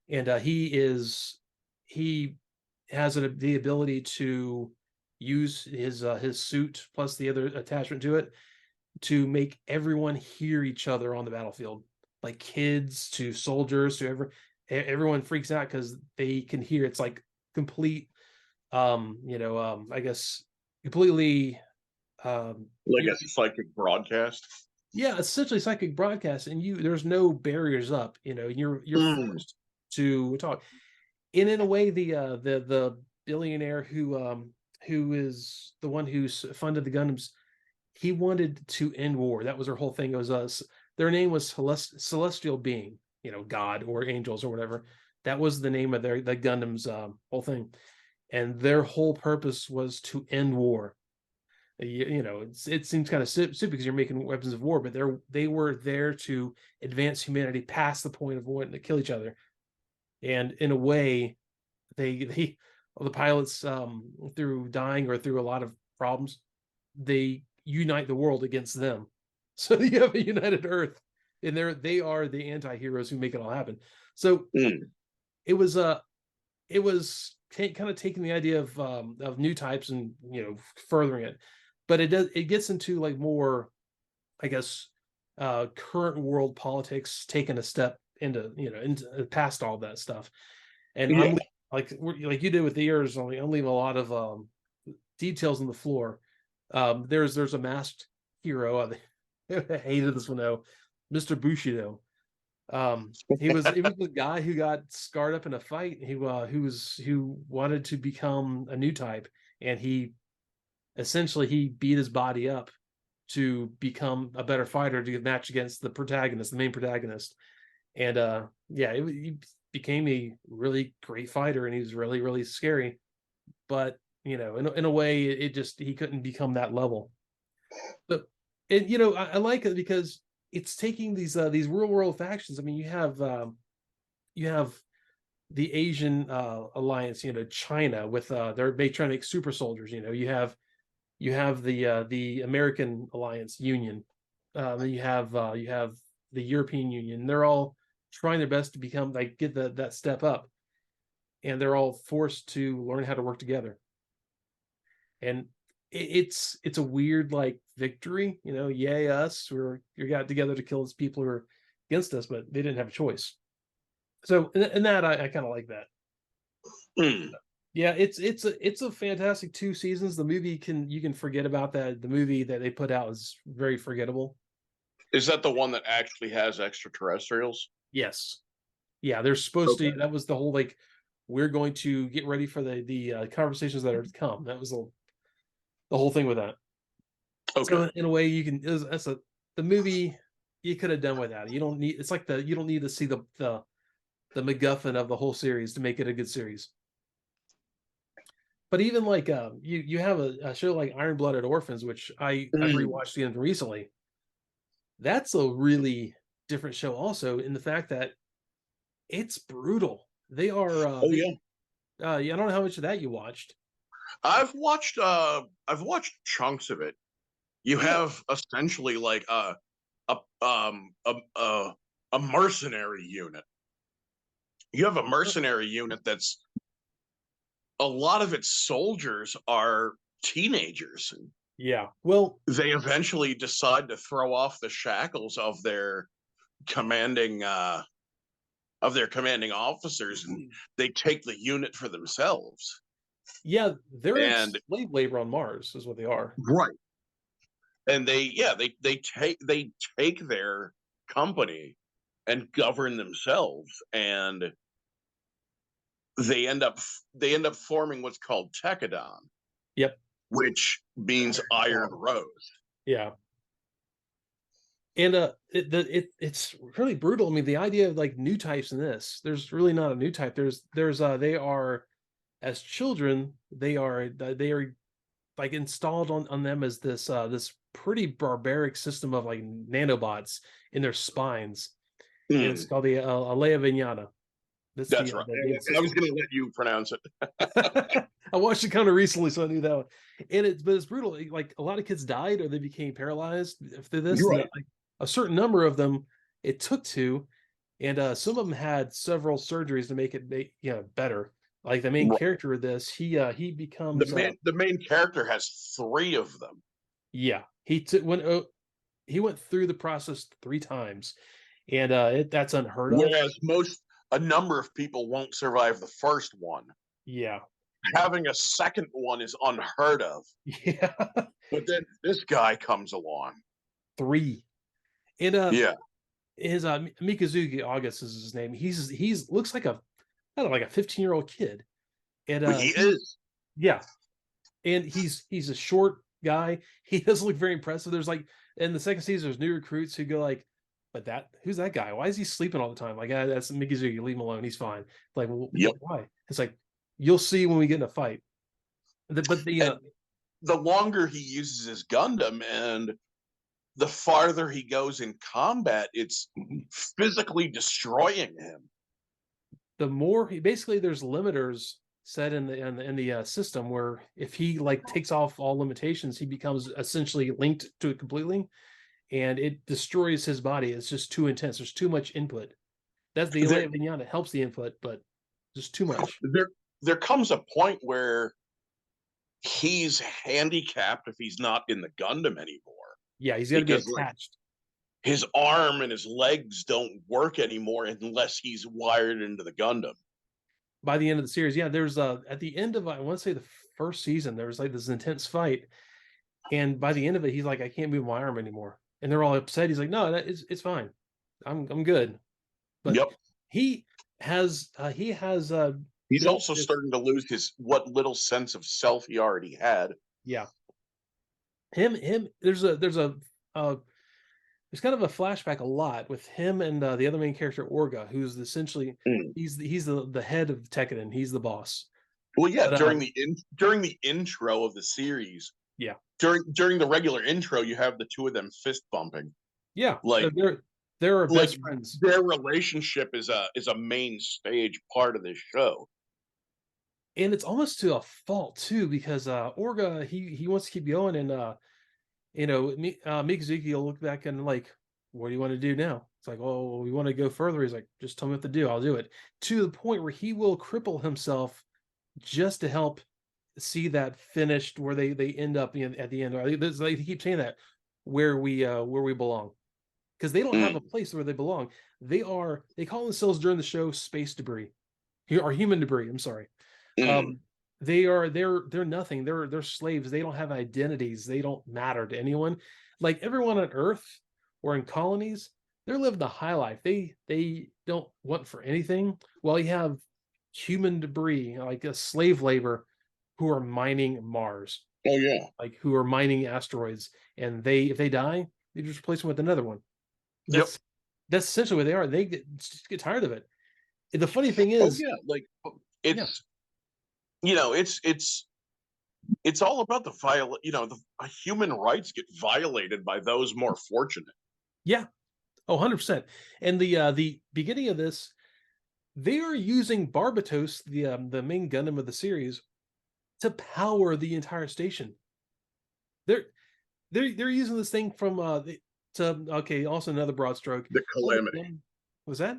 and he has the ability to use his suit plus the other attachment to it to make everyone hear each other on the battlefield, like kids to soldiers to everyone freaks out because they can hear. It's like complete, I guess completely, Like a psychic broadcast. yeah, essentially psychic broadcast, and there's no barriers up. You're Mm. forced to talk. And in a way, the billionaire who is the one who's funded the Gundams, he wanted to end war. That was their whole thing. It was their name was celestial being, God or angels or whatever. That was the name of the Gundam's whole thing, and their whole purpose was to end war. It seems kind of stupid because you're making weapons of war, but they were there to advance humanity past the point of wanting to kill each other. And in a way, they the pilots, through dying or through a lot of problems, they unite the world against them. So you have a united Earth, and they are the anti-heroes who make it all happen. So Mm. it was kind of taking the idea of new types and furthering it, but it gets into like more, I guess, current world politics, taking a step into past all that stuff. And Yeah. like you did with the ears, I'm leaving a lot of details on the floor. There's a masked hero. I hated this one though, Mr. Bushido. He was the guy who got scarred up in a fight. Who wanted to become a new type, and he beat his body up to become a better fighter to match against the main protagonist. And yeah, he became a really great fighter, and he was really really scary. But in a way, it just he couldn't become that level. But I like it because it's taking these real world factions. I mean, you have the Asian alliance, China with they try to make super soldiers. You have the American alliance Union. You have the European Union. They're all trying their best to become like get that step up, and they're all forced to learn how to work together. And it's a weird like victory, yay us, we got together to kill these people who are against us, but they didn't have a choice. So in that I kind of like that. Mm. Yeah, it's a fantastic 2 seasons. The movie you can forget about that. The movie that they put out is very forgettable. Is that the one that actually has extraterrestrials? Yes. Yeah, they're supposed to. Okay. That was the whole like, we're going to get ready for the conversations that are to come. That was the whole thing with that. Okay. So in a way, you can. That's the movie you could have done without it. You don't need. It's like you don't need to see the MacGuffin of the whole series to make it a good series. But even like you have a show like Iron Blooded Orphans, which I've Mm. rewatched again recently. That's a really different show, also in the fact that it's brutal. They are Oh they yeah. yeah, I don't know how much of that you watched. I've watched chunks of it. You Yeah. have essentially like a a mercenary unit. You have a mercenary unit that's a lot of its soldiers are teenagers. Yeah. Well, They eventually decide to throw off the shackles commanding uh of their commanding officers, and they take the unit for themselves. yeah, they're And slave labor on Mars, is what they are. right. And they take their company and govern themselves, and they end up they end up forming what's called Tekadon, Yep. which means Iron Rose. Yeah. And it's really brutal. I mean, the idea of like new types in this, there's really not a new type. There's they are, as children, they are like installed on them as this pretty barbaric system of like nanobots in their spines. And it's Mm, called the Alea Vignana. That's that's right. the name of the I was system. going to let you pronounce it. I watched it kind of recently, so I knew that one. But it's brutal. Like a lot of kids died or they became paralyzed through this, You're and right. like a certain number of them it took to, and some of them had several surgeries to make it better. Like the main Right. character of this, he becomes The main character has three of them. yeah, he went through the process 3 times, and that's unheard of. Whereas a number of people won't survive the first one. Yeah, Having a second one is unheard of. yeah, But then this guy comes along. 3. And Yeah. his Mikazuki August is his name. He's looks like a I don't know, like a 15-year-old kid. And He is. yeah, and he's a short guy. He doesn't look very impressive. There's like in the second season, there's new recruits who go like, but who's that guy? Why is he sleeping all the time? Like, that's Mikazuki, leave him alone. He's fine. Like, well, Yep. why? It's like, you'll see when we get in a fight. But And the longer he uses his Gundam and the farther he goes in combat, it's physically destroying him. the more basically there's limiters set in the system where if he like takes off all limitations, he becomes essentially linked to it completely, and it destroys his body. It's just too intense. There's too much input. That's the There, Elea Vignana helps the input, but just too much. there comes a point where he's handicapped if he's not in the Gundam anymore Yeah, he's got to be because like attached. his arm and his legs don't work anymore unless he's wired into the Gundam. By the end of the series, yeah, there's at the end of I want to say the first season, there was like this intense fight, and by the end of it, he's like, I can't move my arm anymore, and they're all upset. He's like, no, it's fine, I'm good. But Yep. he has He's built also this, starting to lose his what little sense of self he already had. yeah, him. Uh, there's kind of a flashback a lot with him and the other main character Orga, who's essentially Mm. he's the head of Tekkadan. He's the boss. Well, yeah, But during the intro of the series, yeah, during the regular intro, you have the two of them fist bumping. yeah, Like they're our like best friends. their relationship is a main stage part of this show. And it's almost to a fault too, because Orga he wants to keep going, and Mikazuki will look back and like, what do you want to do now? It's like, oh, we want to go further. He's like, just tell me what to do, I'll do it. To the point where he will cripple himself just to help see that finished where they end up at the end. Or they keep saying that where we belong, because they don't have a Mm. place where they belong. They call themselves during the show space debris, or human debris. I'm sorry. Mm. Um, they're nothing. They're slaves. They don't have identities. They don't matter to anyone. Like everyone on Earth or in colonies, they're living the high life. They don't want for anything. Well, you have human debris, like a slave labor, who are mining Mars, Oh yeah. like who are mining asteroids, and if they die, they just replace them with another one. Yep. That's essentially what they are. They get tired of it. The funny thing Oh is, yeah. Like yeah, it's it's all about the human rights get violated by those more fortunate. yeah, oh, 100%. And the beginning of this, they are using Barbatos, the main Gundam of the series, to power the entire station. They're they're using this thing from okay, also another broad stroke. The All the calamity. was that?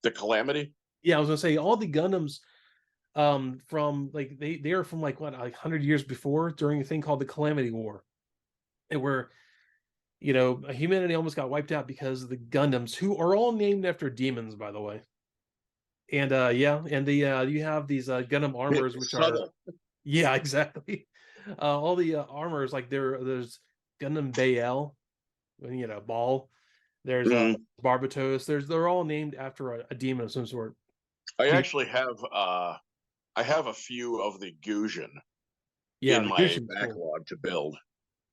The calamity. Yeah, I was gonna say all the Gundams from like they are from like what, like 100 years before, during a thing called the Calamity War. and where humanity almost got wiped out because of the Gundams, who are all named after demons, by the way. And yeah, and the you have these Gundam armors, which are Subtle. yeah, exactly. All the armors, like there's Gundam Baal, Ball. There's Mm. Barbatos. They're all named after a demon of some sort. I actually have I have a few of the Gujin Yeah, in the my Gushin's cool. backlog to build.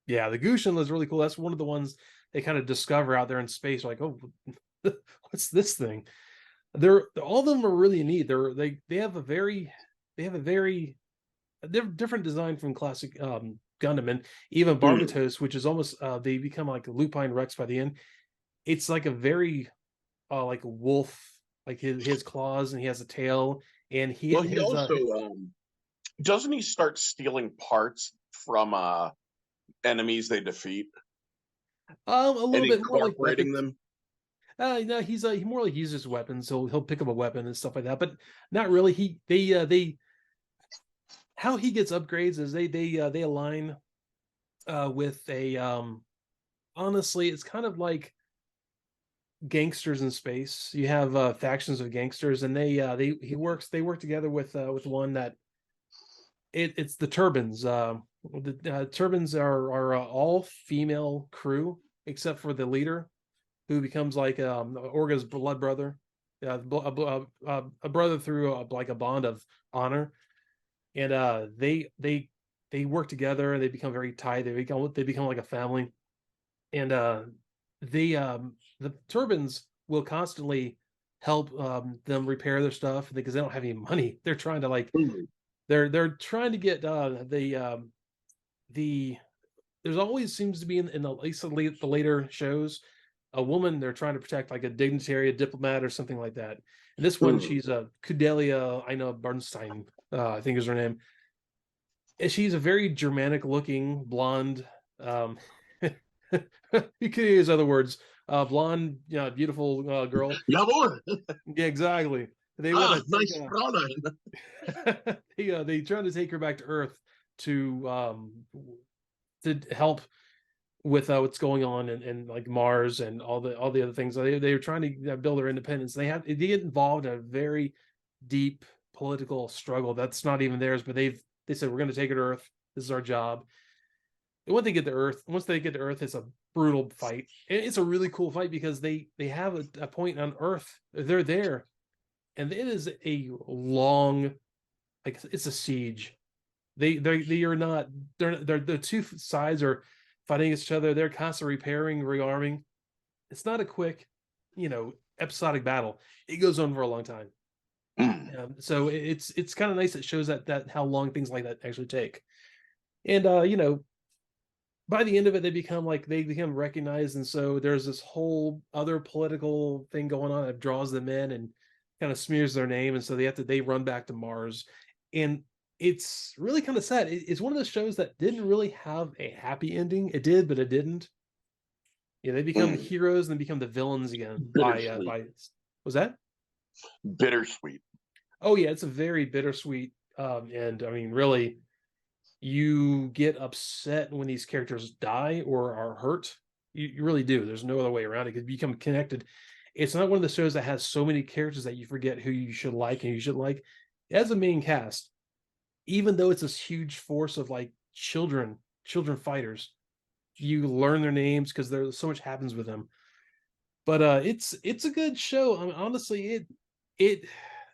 Yeah, the Gushin is really cool. That's one of the ones they kind of discover out there in space. Like, oh, what's this thing? They're all of them are really neat. They have a very they're different design from classic Gundam, and even Mm. Barbatos, which is almost they become like a Lupine Rex by the end. It's like a very like a wolf, like his claws, and he has a tail, and he Well, he his also doesn't he start stealing parts from enemies they defeat a and little bit more like incorporating weapons. them? No, he more like uses weapons. He'll pick up a weapon and stuff like that, but not really. They how he gets upgrades is they align with a honestly, it's kind of like gangsters in space. You have factions of gangsters, and they work together with one that it's the Turbans. The Turbans are all female crew except for the leader, who becomes like Orga's blood brother, a brother through like a bond of honor, and they work together and they become very tight. They become like a family, and the Turbans will constantly help them repair their stuff because they don't have any money. They're trying to like Mm. they're trying to get the there's always seems to be in the at least the later shows a woman they're trying to protect, like a dignitary, a diplomat, or something like that. And this one, Mm. she's a Kudelia, I know Bernstein, I think is her name. And she's a very Germanic looking blonde. You could use other words. Blonde, beautiful girl. Jawohl. Yeah, exactly. They want Ah, to take nice Fräulein. they trying to take her back to Earth to help with what's going on in like Mars and all the other things. They were trying to build their independence. They get involved in a very deep political struggle that's not even theirs, but they said we're going to take it to Earth. This is our job. And once they get to Earth, it's a brutal fight. And it's a really cool fight because they have a point on Earth. They're there, and it is a long, like it's a siege. They are not they're the two sides are fighting each other. They're constantly repairing, rearming. It's not a quick, episodic battle. It goes on for a long time. Mm. So it's kind of nice. It shows that how long things like that actually take. And by the end of it, they become recognized, and so there's this whole other political thing going on that draws them in and kind of smears their name, and so they run back to Mars, and it's really kind of sad. It's one of those shows that didn't really have a happy ending. It did, but it didn't. Yeah, they become the Mm. heroes and then become the villains again. Bittersweet. By was that? Bittersweet. Oh yeah, it's a very bittersweet. And I mean, really, you get upset when these characters die or are hurt. You really do. There's no other way around it because you become connected. It's not one of the shows that has so many characters that you forget who you should like and you should like. As a main cast, even though it's this huge force of like children fighters, you learn their names because there's so much happens with them. But it's a good show. I mean, honestly, it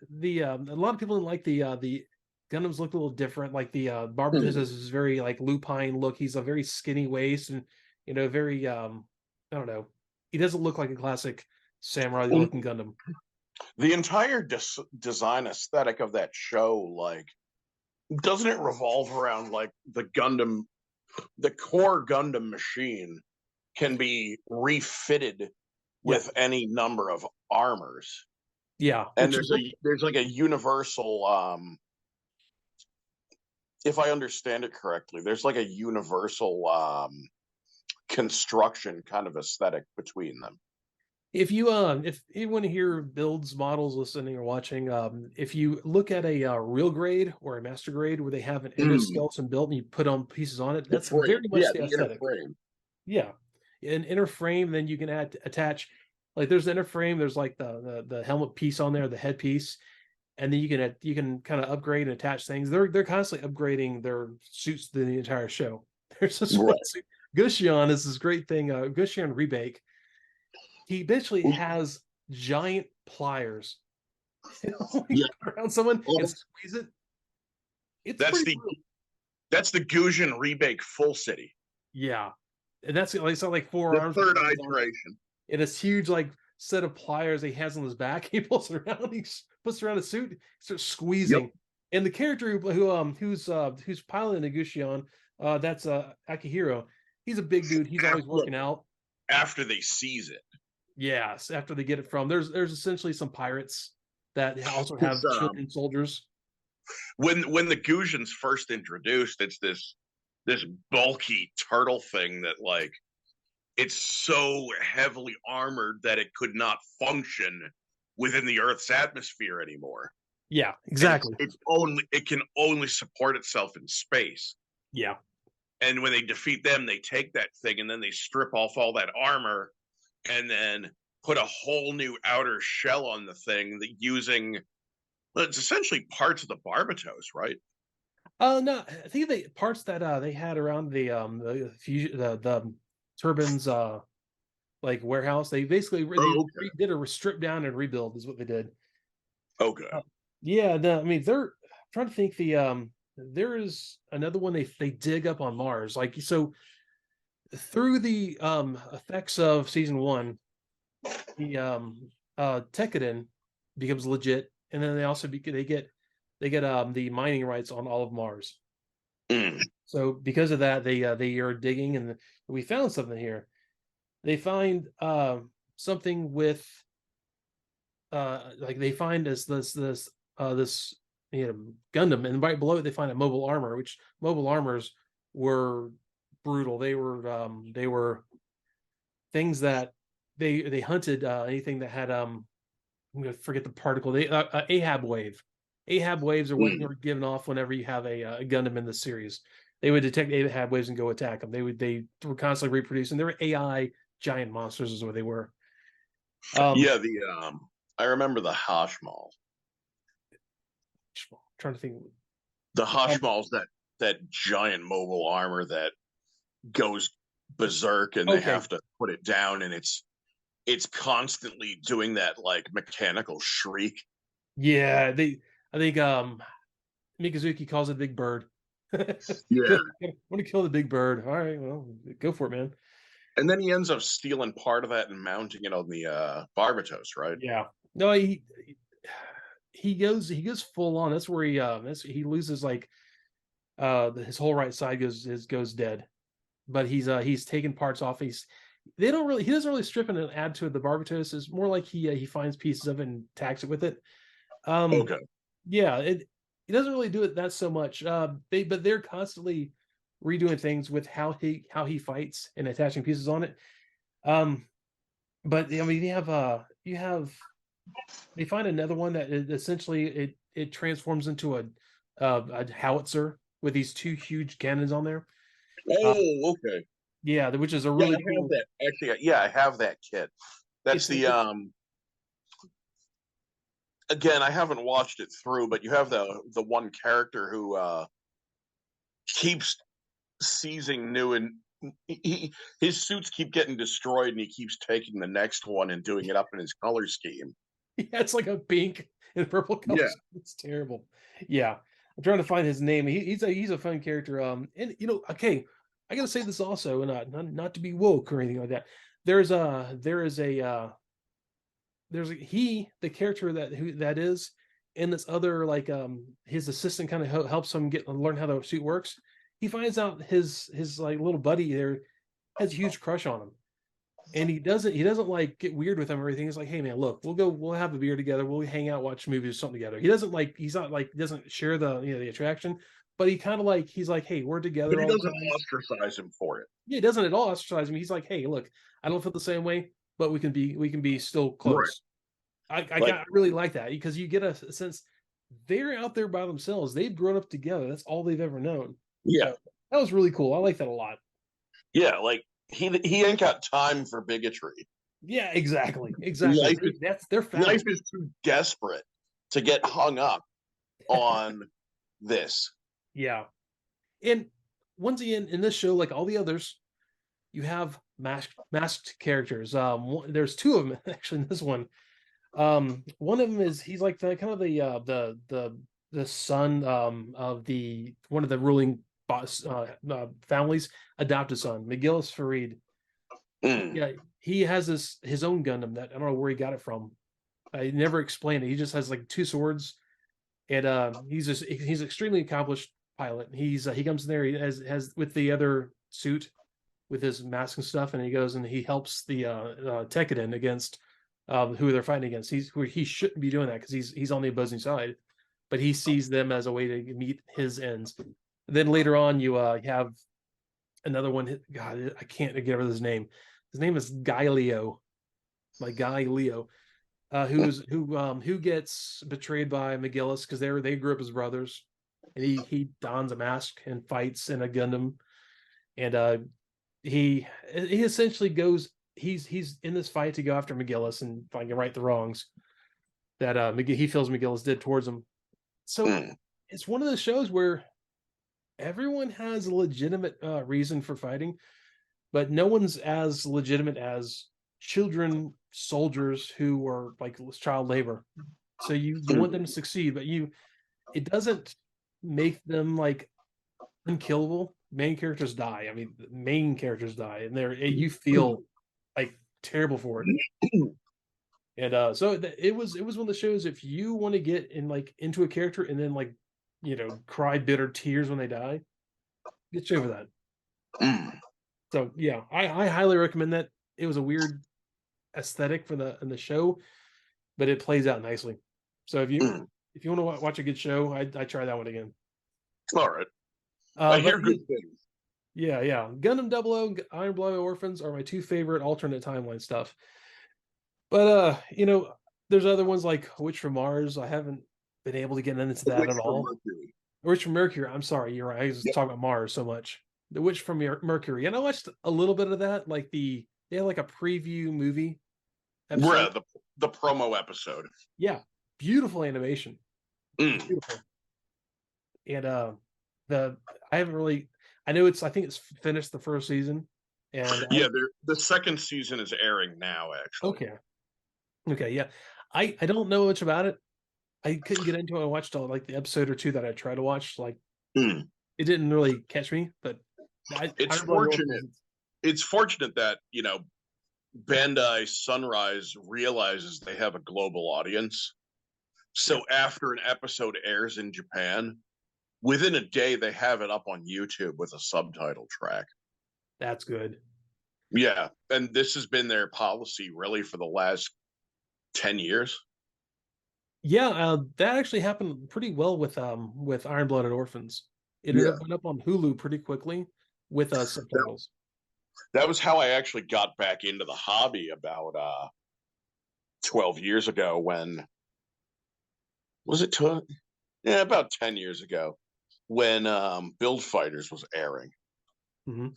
the a lot of people didn't like the Gundams look a little different. Like the Barbatus Mm. is very like lupine look. He's a very skinny waist and very I don't know. He doesn't look like a classic samurai looking Gundam. The entire design aesthetic of that show, like, doesn't it revolve around like the core Gundam machine can be refitted Yeah, with any number of armors, yeah, and which is there's like a universal, if I understand it correctly, there's like a universal construction kind of aesthetic between them. if anyone here builds models listening or watching, if you look at a real grade or a master grade where they have an Mm. endoskeleton built and you put on pieces on it, The that's frame, very yeah, much the the inner aesthetic. frame. Yeah, an inner frame. Then you can attach, like there's the inner frame. There's like the helmet piece on there, the headpiece, and then you can kind of upgrade and attach things. They're constantly upgrading their suits through the entire show. There's this one Right. suit. Gushion is this great thing. Gushion Rebake. He basically has giant pliers. When you Yeah. put around someone Oh, and squeeze it, it's that's pretty the brutal. that's the Gujin Rebake Full City, Yeah, and that's like it's not like four the arms with third hands on it. iteration. And this huge like set of pliers he has on his back. He pulls it around. He puts it around his suit. He starts Yep. squeezing. And the character who's piloting the Gushion's, that's Akihiro. He's a big dude. He's always Look, working out. after they seize it, Yes, after they get it from there's essentially some pirates that also because have children soldiers. when the Gujins first introduced, it's this bulky turtle thing that like it's so heavily armored that it could not function within the Earth's atmosphere anymore. Yeah, And exactly. it can only support itself in space. Yeah. And when they defeat them, they take that thing and then they strip off all that armor and then put a whole new outer shell on the thing that using well, it's essentially parts of the Barbatos, right? No, I think they parts that they had around the turbines like warehouse. They basically they Oh, okay. redid a strip down and rebuild is what they did. Okay. Yeah, no, I mean they're I'm trying to think there is another one they dig up on Mars. Like so through the effects of season one, the Tekkadan becomes legit, and then they also they get the mining rights on all of Mars. Mm. So because of that, they are digging, and we found something here. They find something with like they find this Gundam, and right below it they find a mobile armor, which mobile armors were brutal. They were things that they hunted anything that had I'm gonna forget the particle. They Ahab wave. Ahab waves are what Mm. are given off whenever you have a Gundam in the series. They would detect Ahab waves and go attack them. They were constantly reproducing. They were AI giant monsters, is what they were. Um, Yeah, the I remember the Hashmal. trying to think. The Um, Hashmal's that giant mobile armor that goes berserk and they okay, have to put it down and it's constantly doing that like mechanical shriek. yeah, they. I think Mikazuki calls it Big Bird. Want Yeah. to kill the Big Bird? All right, well, go for it, man. And then he ends up stealing part of that and mounting it on the Barbatos, right? Yeah, no, he goes full on. That's where he loses like his whole right side goes dead. But he's taken parts off. He doesn't really strip it and add to it the Barbatos. It's more like he finds pieces of it and tacks it with it. Um Okay. yeah, he doesn't really do it that so much. They're constantly redoing things with how he fights and attaching pieces on it. Um but I mean you have they find another one that essentially it transforms into a howitzer with these two huge cannons on there. Uh, Oh, okay. yeah, which is a Yeah, I really have cool. that. Actually, yeah, I have that kit. That's the It's again, I haven't watched it through, but you have the one character who keeps seizing new and his suits keep getting destroyed and he keeps taking the next one and doing it up in his color scheme. yeah, it's like a pink and purple color. Yeah. It's terrible. Yeah, I'm trying to find his name. He's a fun character. And okay, I gotta say this also, and not to be woke or anything like that. There is a there's a, he the character that is, and this other like his assistant kind of helps him learn how the suit works. He finds out his like little buddy there has a huge crush on him, and he doesn't like get weird with him or anything. He's like, hey man, look, we'll have a beer together, we'll hang out, watch movies or something together. He's not like doesn't share the attraction, but he kind of like he's like, hey, we're But together he all doesn't the time. ostracize him for it. Yeah, he doesn't at all ostracize me. He's like, hey, look, I don't feel the same way, but we can be still Right. close. Like, I really like that because you get a sense they're out there by themselves. They've grown up together. That's all they've ever known. yeah. So that was really cool. I like that a lot. Yeah, like he ain't got time for bigotry. Yeah, exactly. Life is That's their life family. is too desperate to get hung up on this. Yeah. And once again, in this show, like all the others, you have masked characters. There's two of them actually in this one. One of them is he's like the kind of the son of the one of the ruling boss families adopted son, McGillis Farid. Mm. Yeah, he has his own Gundam that I don't know where he got it from. I never explained it. He just has like two swords, and he's extremely accomplished pilot. He comes in there, he has with the other suit with his mask and stuff, and he goes and he helps the Tekkadan against who they're fighting against. He shouldn't be doing that because he's on the opposing side, but he sees them as a way to meet his ends. Then later on, you have another one. God, I can't get over his name. His name is Guy Leo, like Guy Leo, who gets betrayed by McGillis because they grew up as brothers, and he dons a mask and fights in a Gundam, and he essentially goes. He's in this fight to go after McGillis and find and right the wrongs that he feels McGillis did towards him. So it's one of those shows where everyone has a legitimate reason for fighting, but no one's as legitimate as children soldiers who are like child labor. So you want them to succeed, but it doesn't make them like unkillable. Main characters die. I mean, main characters die, and you feel like terrible for it. And so it was one of the shows. If you want to get in like into a character and then like cry bitter tears when they die, get you over that. So yeah, I highly recommend that. It was a weird aesthetic for the show, but it plays out nicely. So if you want to watch a good show, I try that one again. All right. I hear But good things. yeah. Gundam 00, Iron Blood Orphans are my two favorite alternate timeline stuff. But there's other ones like Witch from Mars. I haven't been able to get into that at all. Mercury. Witch from Mercury. I'm sorry, you're right. I was talking about Mars so much. The Witch from Mercury, and I watched a little bit of that. Like they had like a preview movie episode. The promo episode. Yeah, beautiful animation. Beautiful. And I haven't really. I know I think it's finished the first season, and yeah, the second season is airing now. Actually, okay, yeah. I don't know much about it. I couldn't get into it. I watched like the episode or two that I tried to watch. Like it didn't really catch me, but it's fortunate. It's fortunate that Bandai Sunrise realizes they have a global audience. So after an episode airs in Japan, within a day they have it up on YouTube with a subtitle track. That's good. Yeah, and this has been their policy really for the last 10 years. Yeah, that actually happened pretty well with Iron Blooded Orphans. It ended up went up on Hulu pretty quickly with subtitles. That was how I actually got back into the hobby about 12 years ago when was it about 10 years ago when Build Fighters was airing. And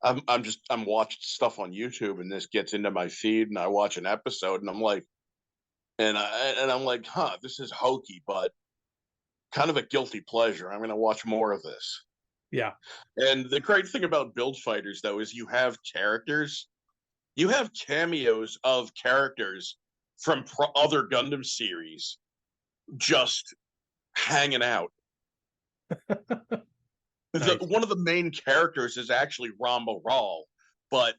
I'm watching stuff on YouTube and this gets into my feed and I watch an episode and I'm like I'm like, this is hokey, but kind of a guilty pleasure. I'm going to watch more of this. Yeah. And the great thing about Build Fighters, though, is you have characters. You have cameos of characters from other Gundam series just hanging out. Nice. One of the main characters is actually Ramba Ral, but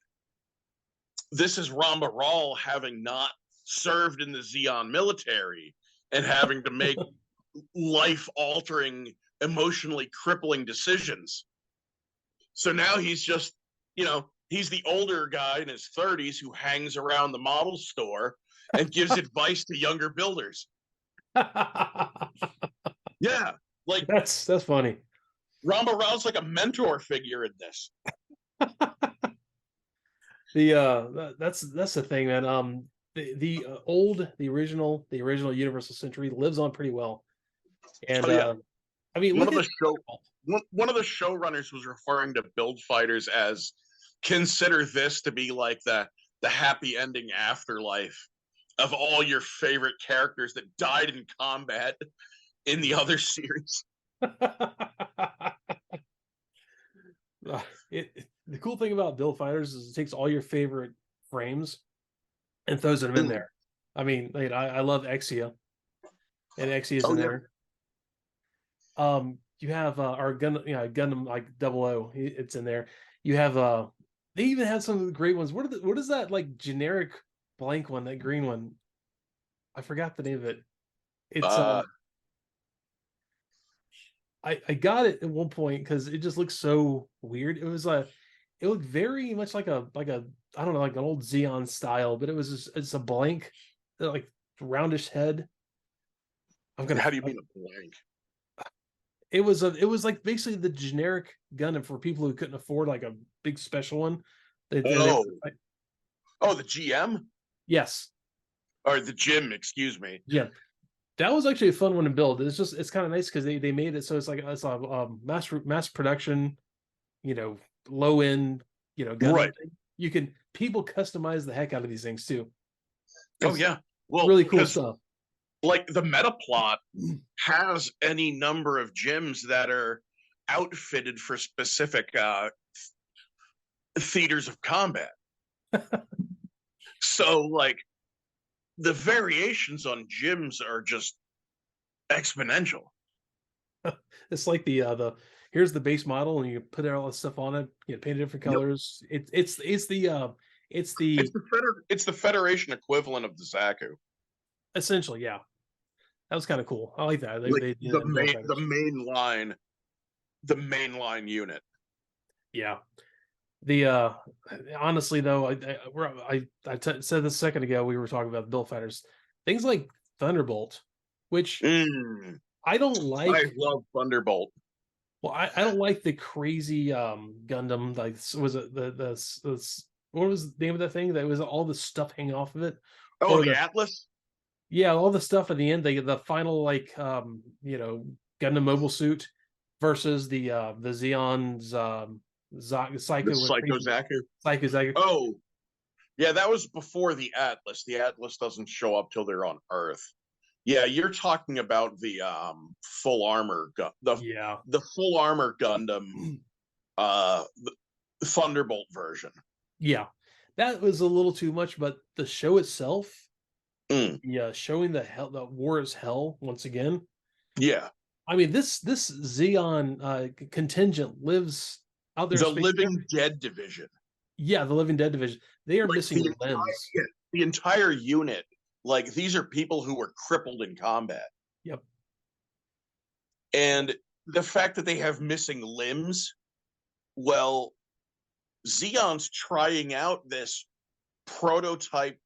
this is Ramba Ral having not served in the Zeon military and having to make life-altering, emotionally crippling decisions. So now he's just, he's the older guy in his 30s who hangs around the model store and gives advice to younger builders. Yeah, like that's funny. Ramba Ral's like a mentor figure in this. That's the thing, man. The original Universal Century lives on pretty well. And I mean, one of the show one of the showrunners was referring to build fighters as consider this to be like the happy ending afterlife of all your favorite characters that died in combat in the other series. The cool thing about build fighters is it takes all your favorite frames and throws them in there. I mean, like, I love Exia, and Exia's in there. You have our Gundam like Double O, it's in there. You have they even have some of the great ones. What is that like generic blank one, that green one? I forgot the name of it. It's I got it at one point because it just looked so weird. It looked very much like a I don't know, like an old Zeon style, but it's a blank, like roundish head. How do you mean a blank? It was like basically the generic Gundam for people who couldn't afford like a big special one. The GM? Yes. Or the gym, excuse me. Yeah. That was actually a fun one to build. It's kind of nice because they made it so it's like it's a mass production, low end, Gundam right. thing. People customize the heck out of these things too. Oh yeah. Well, really cool stuff. Like the meta plot has any number of gyms that are outfitted for specific theaters of combat. So like the variations on gyms are just exponential. It's like the here's the base model and you put all this stuff on it, paint it different colors. Yep. It's the Federation equivalent of the Zaku. Essentially, yeah. That was kind of cool. I like that. The mainline unit. Yeah. The honestly though, I said this a second ago. We were talking about build fighters, things like Thunderbolt, which I don't like. I love Thunderbolt. Well, I don't like the crazy Gundam. Like, was it the what was the name of that thing? That was all the stuff hanging off of it. Oh, the Atlas. Yeah, all the stuff at the end, the final Gundam mobile suit versus the Zeon's Psycho Zaku. Oh, yeah, that was before the Atlas. The Atlas doesn't show up till they're on Earth. Yeah, you're talking about the full armor the full armor Gundam the Thunderbolt version. Yeah. That was a little too much, but the show itself, showing the war is hell once again. Yeah. I mean, this Zeon contingent lives out there. The Living Dead Division. Yeah, the Living Dead Division. They are missing limbs. The entire unit. Like, these are people who were crippled in combat. Yep. And the fact that they have missing limbs, well, Zeon's trying out this prototype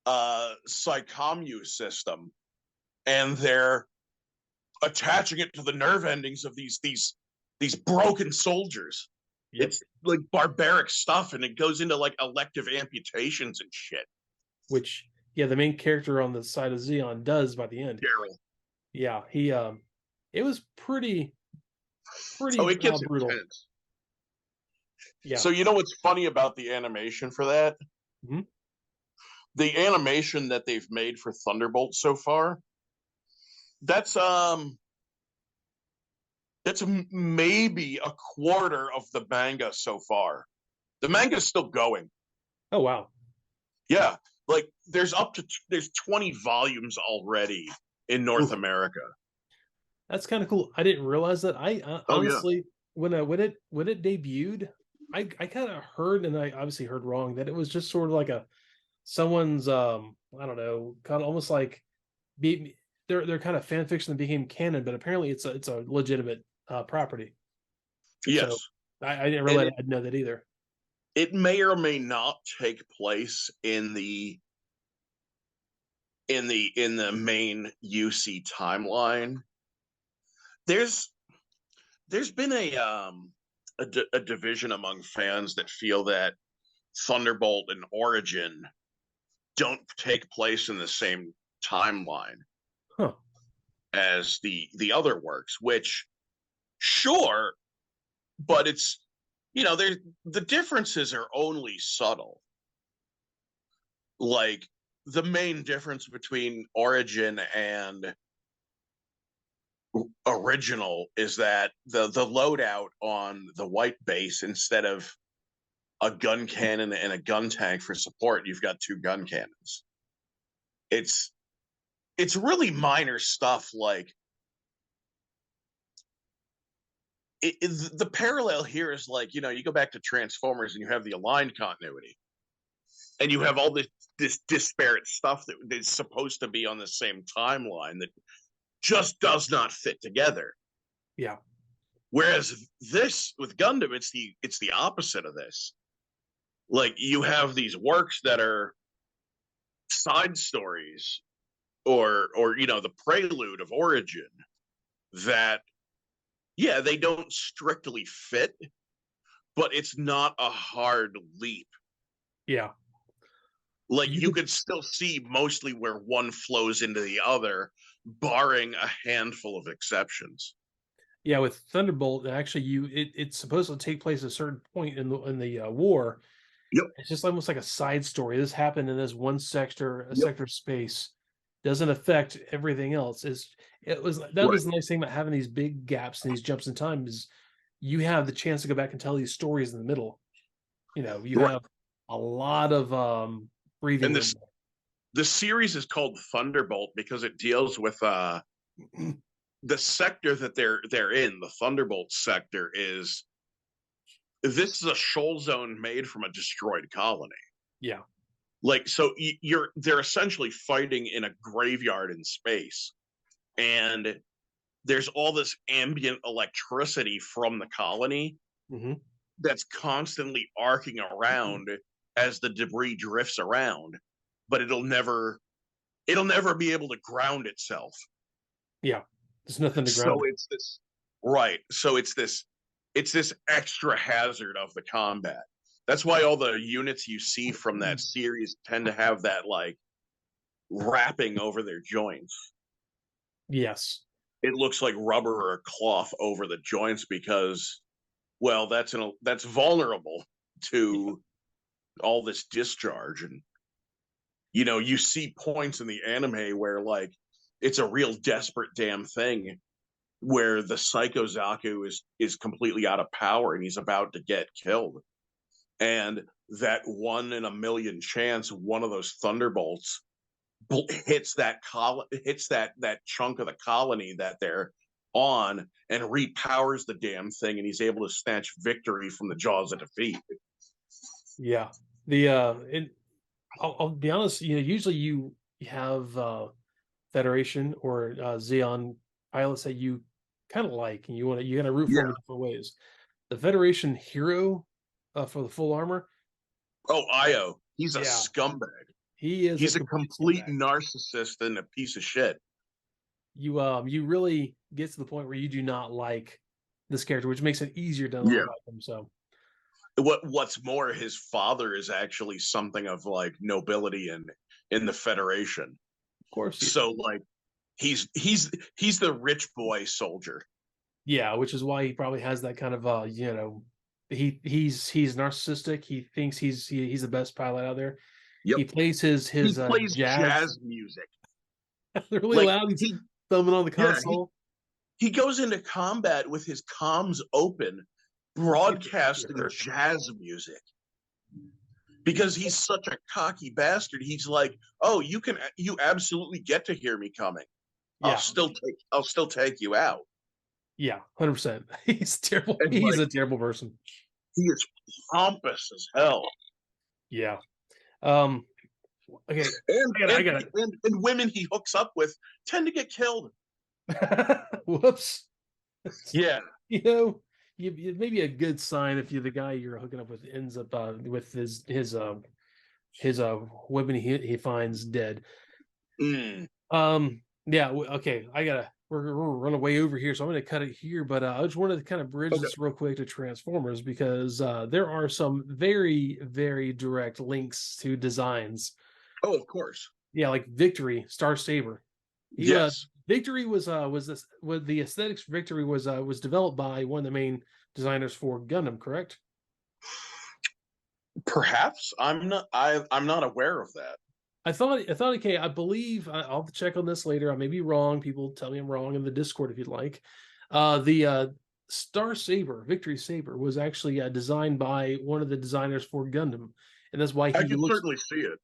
Psycommu system, and they're attaching it to the nerve endings of these broken soldiers. Yep. It's like barbaric stuff, and it goes into like elective amputations and shit. Which, yeah, the main character on the side of Zeon does by the end. Daryl. Yeah, he it was pretty it gets brutal. Intense. Yeah. So you know what's funny about the animation for that? Mm-hmm. The animation that they've made for Thunderbolt so far, that's maybe a quarter of the manga so far. The manga's still going. Oh wow. Yeah, like there's 20 volumes already in North America. That's kind of cool. I didn't realize that. I honestly, when it debuted, I kind of heard, and I obviously heard wrong, that it was just sort of like someone's I don't know, kind of almost like they're kind of fan fiction that became canon, but apparently it's a legitimate property. Yes. So I didn't realize I'd know that either. It may or may not take place in the main UC timeline. There's been a division among fans that feel that Thunderbolt and Origin don't take place in the same timeline as the other works, which Sure, but it's, the differences are only subtle. Like, the main difference between Origin and Original is that the loadout on the white base, instead of a gun cannon and a gun tank for support, you've got 2 gun cannons. It's really minor stuff. Like, the parallel here is like, you go back to Transformers and you have the aligned continuity, and you have all this disparate stuff that is supposed to be on the same timeline that just does not fit together. Yeah. Whereas this with Gundam, it's the opposite of this. Like, you have these works that are side stories, or the prelude of Origin, that, yeah, they don't strictly fit, but it's not a hard leap. Yeah. Like, you could still see mostly where one flows into the other, barring a handful of exceptions. Yeah, with Thunderbolt, actually, it's supposed to take place at a certain point in the war. Yep. It's just almost like a side story. This happened in this one sector, sector of space. Doesn't affect everything else. Was the nice thing about having these big gaps and these jumps in time, is you have the chance to go back and tell these stories in the middle. You have a lot of breathing. And the series is called Thunderbolt because it deals with the sector that they're in. The Thunderbolt sector is a shoal zone made from a destroyed colony. Yeah. Like, so they're essentially fighting in a graveyard in space, and there's all this ambient electricity from the colony that's constantly arcing around as the debris drifts around, but it'll never be able to ground itself. Yeah, there's nothing to ground. So it's this, right? So it's this extra hazard of the combat. That's why all the units you see from that series tend to have that, like, wrapping over their joints. Yes. It looks like rubber or cloth over the joints because, well, that's vulnerable to all this discharge. And, you see points in the anime where, like, it's a real desperate damn thing where the Psycho Zaku is completely out of power and he's about to get killed. And that 1 in a million chance one of those thunderbolts hits that chunk of the colony that they're on and repowers the damn thing, and he's able to snatch victory from the jaws of defeat. Yeah. I'll be honest, usually you have Federation or Zeon pilots that you kind of like, and you're gonna root for them in different ways. The Federation hero for the full armor. Oh, Io. He's a scumbag. He's a complete narcissist and a piece of shit. You really get to the point where you do not like this character, which makes it easier to like him. So what's more, his father is actually something of, like, nobility in the Federation. Of course. So, like, he's the rich boy soldier. Yeah, which is why he probably has that kind of he's narcissistic. He thinks he's the best pilot out there. Yep. He plays his jazz music. They're really loud. He's thumbing on the console. He goes into combat with his comms open, broadcasting jazz music. Because he's such a cocky bastard. He's like, "Oh, you absolutely get to hear me coming. Yeah. I'll still take you out." Yeah, 100%. He's terrible. He's a terrible person. He is pompous as hell. Yeah. Okay. And women he hooks up with tend to get killed. Whoops. Yeah. Maybe a good sign if the guy you're hooking up with ends up with his women he finds dead. Yeah. Okay. We're running way over here, so I'm going to cut it here. But I just wanted to kind of bridge this real quick to Transformers, because there are some very, very direct links to designs. Oh, of course. Yeah, like Victory, Star Saber. Yes. Victory was this with the aesthetics. Victory was developed by one of the main designers for Gundam, correct? Perhaps I'm not aware of that. I thought okay. I believe I'll check on this later. I may be wrong. People tell me I'm wrong in the Discord if you'd like. The Star Saber, Victory Saber, was actually designed by one of the designers for Gundam, and that's why I he can looks. certainly see it.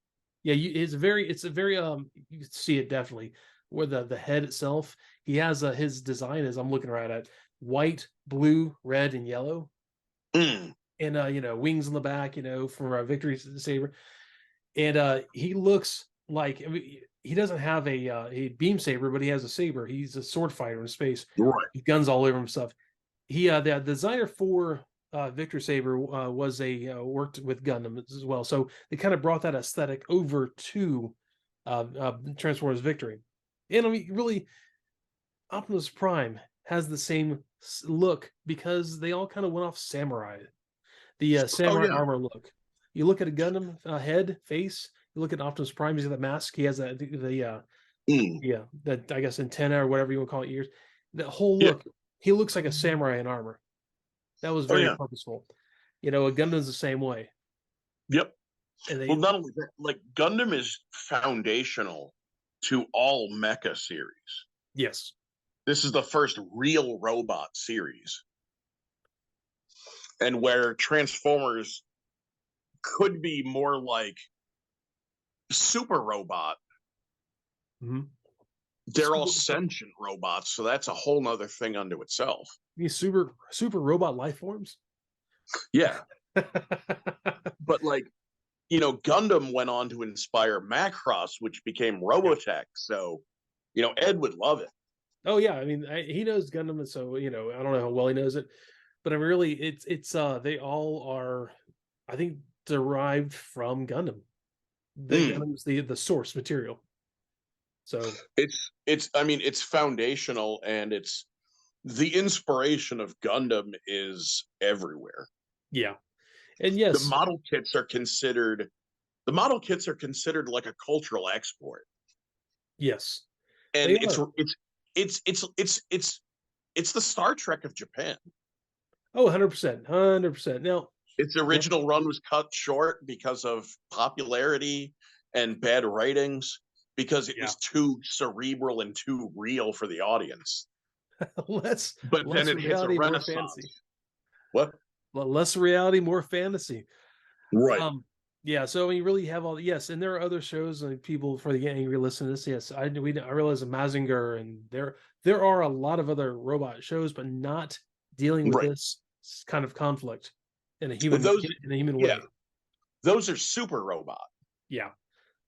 Yeah, it's a very you can see it definitely. Where the head itself, he has his design as I'm looking right at white, blue, red, and yellow, Mm, and wings on the back, from Victory Saber, and he looks like, I mean, he doesn't have a beam saber, but he has a saber. He's a sword fighter in space. right. He guns all over himself. He the designer for Victor Saber was a worked with Gundam as well, so they kind of brought that aesthetic over to Transformers Victory. And I mean, really, Optimus Prime has the same look because they all kind of went off samurai, the Oh samurai yeah. armor look. You look at a Gundam head, face. You look at Optimus Prime. He's got the mask. He has Mm, yeah, that I guess antenna or whatever you want to call it, ears. That whole yeah. look. He looks like a samurai in armor. That was Oh very yeah. purposeful. A Gundam's the same way, Yep. and Well, they not only that, like Gundam is foundational to all mecha series. yes, This is the first real robot series, and where Transformers could be more like super robot. mm-hmm. They're all sentient robots, so that's a whole nother thing unto itself. These super robot life forms. Yeah, but like Gundam went on to inspire Macross, which became Robotech. So, Ed would love it. Oh yeah, I mean he knows Gundam, and so I don't know how well he knows it, but I mean, really it's they all are, I think, derived from Gundam. The Mm. Gundam's the source material. So It's I mean it's foundational, and it's the inspiration of Gundam is everywhere. yeah, and The yes, model kits are considered the model kits are considered like a cultural export, yes, and they are. it's the Star Trek of Japan. Oh, 100%, 100%. Now, Its yeah, original run was cut short because of popularity and bad ratings, because it yeah, was too cerebral and too real for the audience. less But then less it hits a reality, more fantasy. renaissance. What? Less reality, more fantasy. Right. Um, yeah. So we really have all, yes, and there are other shows and people for the angry listen to this. Yes, I realize Mazinger, and there are a lot of other robot shows, but not dealing with Right. this kind of conflict in a Well, human those, yeah, way. those are super robot. Yeah,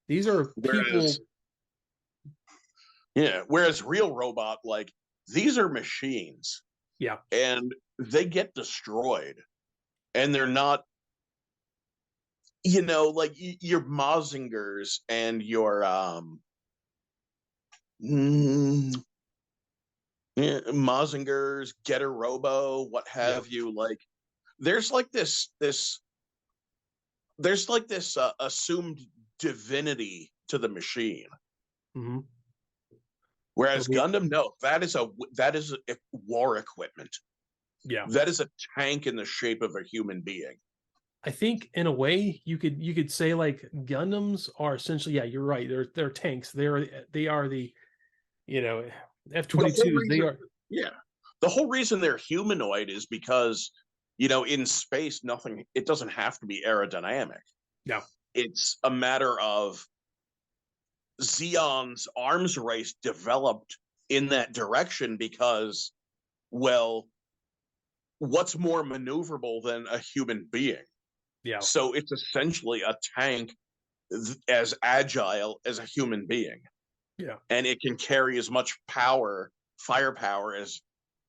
these are Whereas, people. whereas real robot, like these are machines, Yeah. and they get destroyed, and they're not, like your Mazingers and your mm, Mazingers, Getter Robo, what Yeah. have you. Like, there's like this assumed divinity to the machine. Hmm. Whereas Gundam, no, that is a war equipment. Yeah. That is a tank in the shape of a human being. I think in a way you could say like Gundams are essentially, yeah, you're right. They're tanks. They are the you know The whole F-22s. They reason, are. yeah, the whole reason they're humanoid is because in space, nothing. It doesn't have to be aerodynamic. No. It's a matter of Zeon's arms race developed in that direction because, well, what's more maneuverable than a human being? Yeah. So it's essentially a tank as agile as a human being. Yeah. And it can carry as much firepower as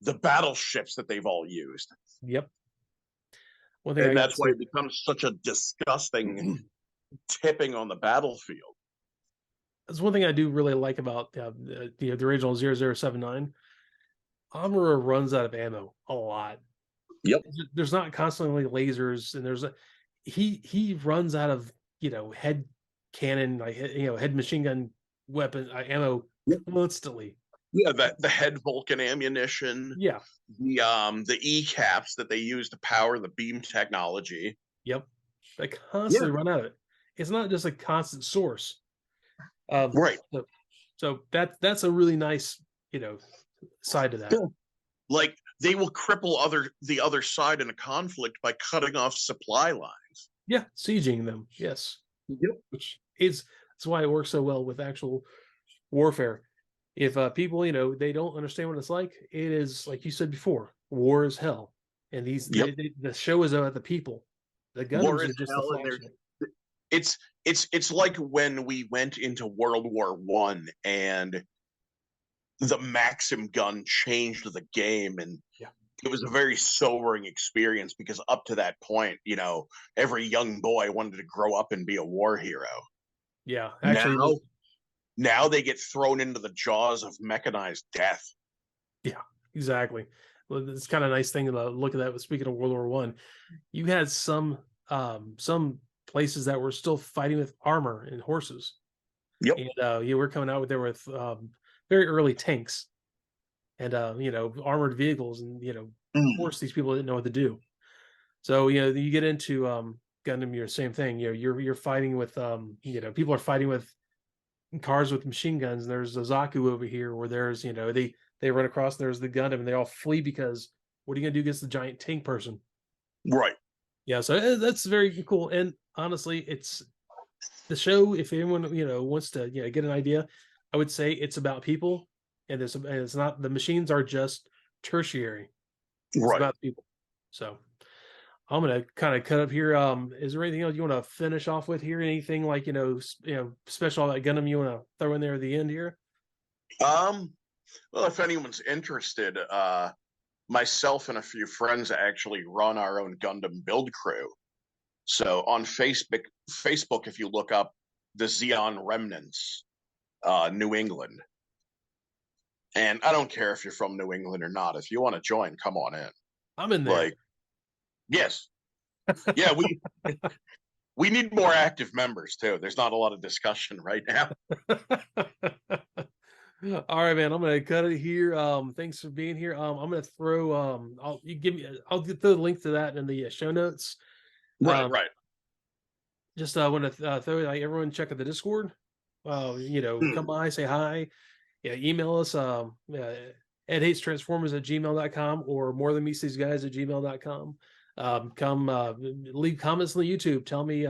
the battleships that they've all used. Yep. One thing I And got to that's why say. it becomes such a disgusting tipping on the battlefield. That's one thing I do really like about the original 0079. Amuro runs out of ammo a lot. Yep. There's not constantly lasers, and he runs out of head cannon, like head machine gun weapon ammo constantly. Yeah, the head Vulcan ammunition, Yeah. the E caps that they use to power the beam technology. Yep. They Yeah, constantly run out of it. It's not just a constant source. Um, right. so, so that's a really nice, side to that. Yeah. Like they will cripple the other side in a conflict by cutting off supply lines. Yeah, sieging them. Yes, Yep. which is that's why it works so well with actual warfare. If people, they don't understand what it's like, it is like you said before, war is hell. And Yep. the show is about the people. The War Gundams is are just the hell, and flash. it's like when we went into World War One and the Maxim gun changed the game, and Yeah, it was a very sobering experience because up to that point, every young boy wanted to grow up and be a war hero. yeah. Actually, Now they get thrown into the jaws of mechanized death. yeah, exactly. Well, it's kind of nice thing about look at that. Speaking of World War One, you had some places that were still fighting with armor and horses, Yep. and we're coming out there with very early tanks and armored vehicles, and of course these people didn't know what to do. So you get into Gundam, you're the same thing. You're fighting with people are fighting with cars with machine guns. And there's a Zaku over here, where there's they run across. And there's the Gundam, and they all flee because what are you gonna do against the giant tank person? Right. Yeah, so that's very cool. And honestly, it's the show. If anyone wants to get an idea, I would say it's about people, and it's not the machines are just tertiary. It's Right. about people. So I'm gonna kind of cut up here. Is there anything else you want to finish off with here? Anything like special like Gundam you want to throw in there at the end here? Well, if anyone's interested, myself and a few friends actually run our own Gundam build crew. So on Facebook, if you look up the Zeon Remnants, New England, and I don't care if you're from New England or not. If you want to join, come on in. I'm in there. Like, yes, yeah, we need more active members too. There's not a lot of discussion right now. All right, man. I'm gonna cut it here. Thanks for being here. I'm gonna throw I'll get the link to that in the show notes. Right. Just want to throw like everyone check out the Discord. Come by, say hi. Yeah, email us Edhatestransformers@gmail.com or Morethanmeetstheseguys@gmail.com. Come leave comments on the YouTube. Tell me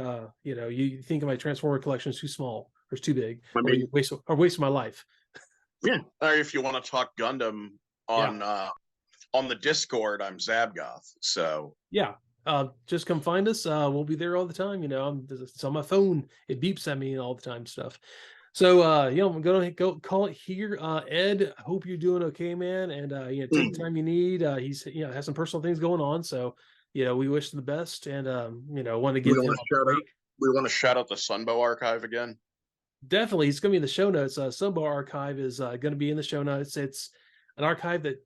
you think my Transformer collection is too small or it's too big, I mean, or wasting my life. yeah. Or if you want to talk Gundam on the Discord, I'm Zabgoth. So yeah, just come find us. We'll be there all the time. It's on my phone. It beeps at me all the time. Stuff. So I'm gonna go call it here. Ed, I hope you're doing okay, man. And take the time you need. He's has some personal things going on. So we wish him the best, and want to give him a break. We want to shout out the Sunbow archive again. Definitely, it's going to be in the show notes. Sunbow archive is going to be in the show notes. It's an archive that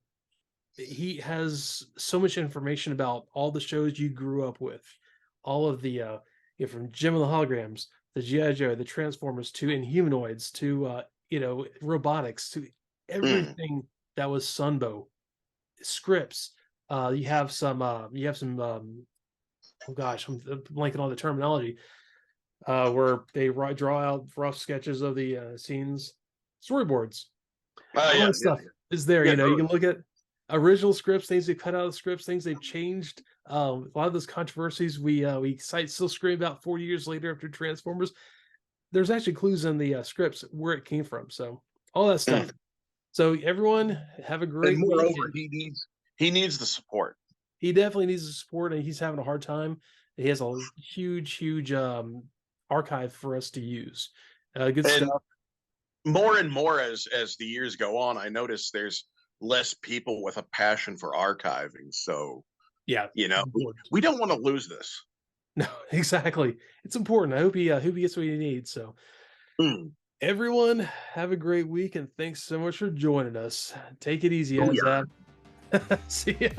he has so much information about all the shows you grew up with, all of the from Gem of the Holograms, the G.I. Joe, the Transformers, to Inhumanoids, to robotics, to everything that was Sunbow scripts. You have some. Oh gosh, I'm blanking on the terminology. Where they draw out rough sketches of the scenes, storyboards. All that stuff is there. You can look at original scripts, things they cut out of scripts, things they've changed. A lot of those controversies we cite still scream about 40 years later after Transformers. There's actually clues in the scripts where it came from. So all that stuff. So everyone have a great week. Moreover, he needs the support. He definitely needs the support, and he's having a hard time. He has a huge archive for us to use. Good stuff. More and more as the years go on, I notice there's less people with a passion for archiving. So yeah, we don't want to lose this. No, exactly. It's important. I hope he gets what he needs. So everyone have a great week, and thanks so much for joining us. Take it easy, Zab. See ya.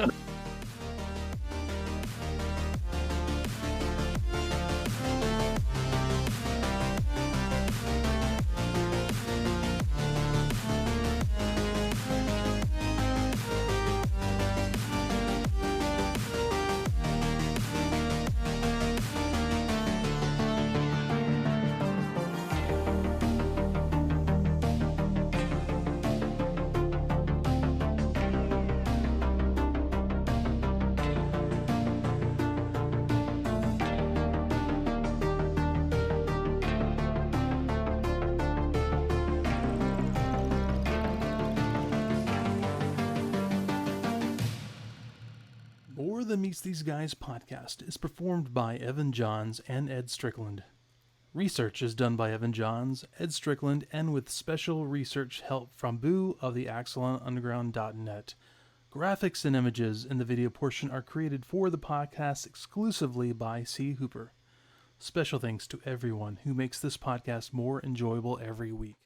the Meets These Guys podcast is performed by Evan Johns and Ed Strickland. Research is done by Evan Johns, Ed Strickland, and with special research help from Boo of the AxalonUnderground.net. Graphics and images in the video portion are created for the podcast exclusively by C. Hooper. Special thanks to everyone who makes this podcast more enjoyable every week.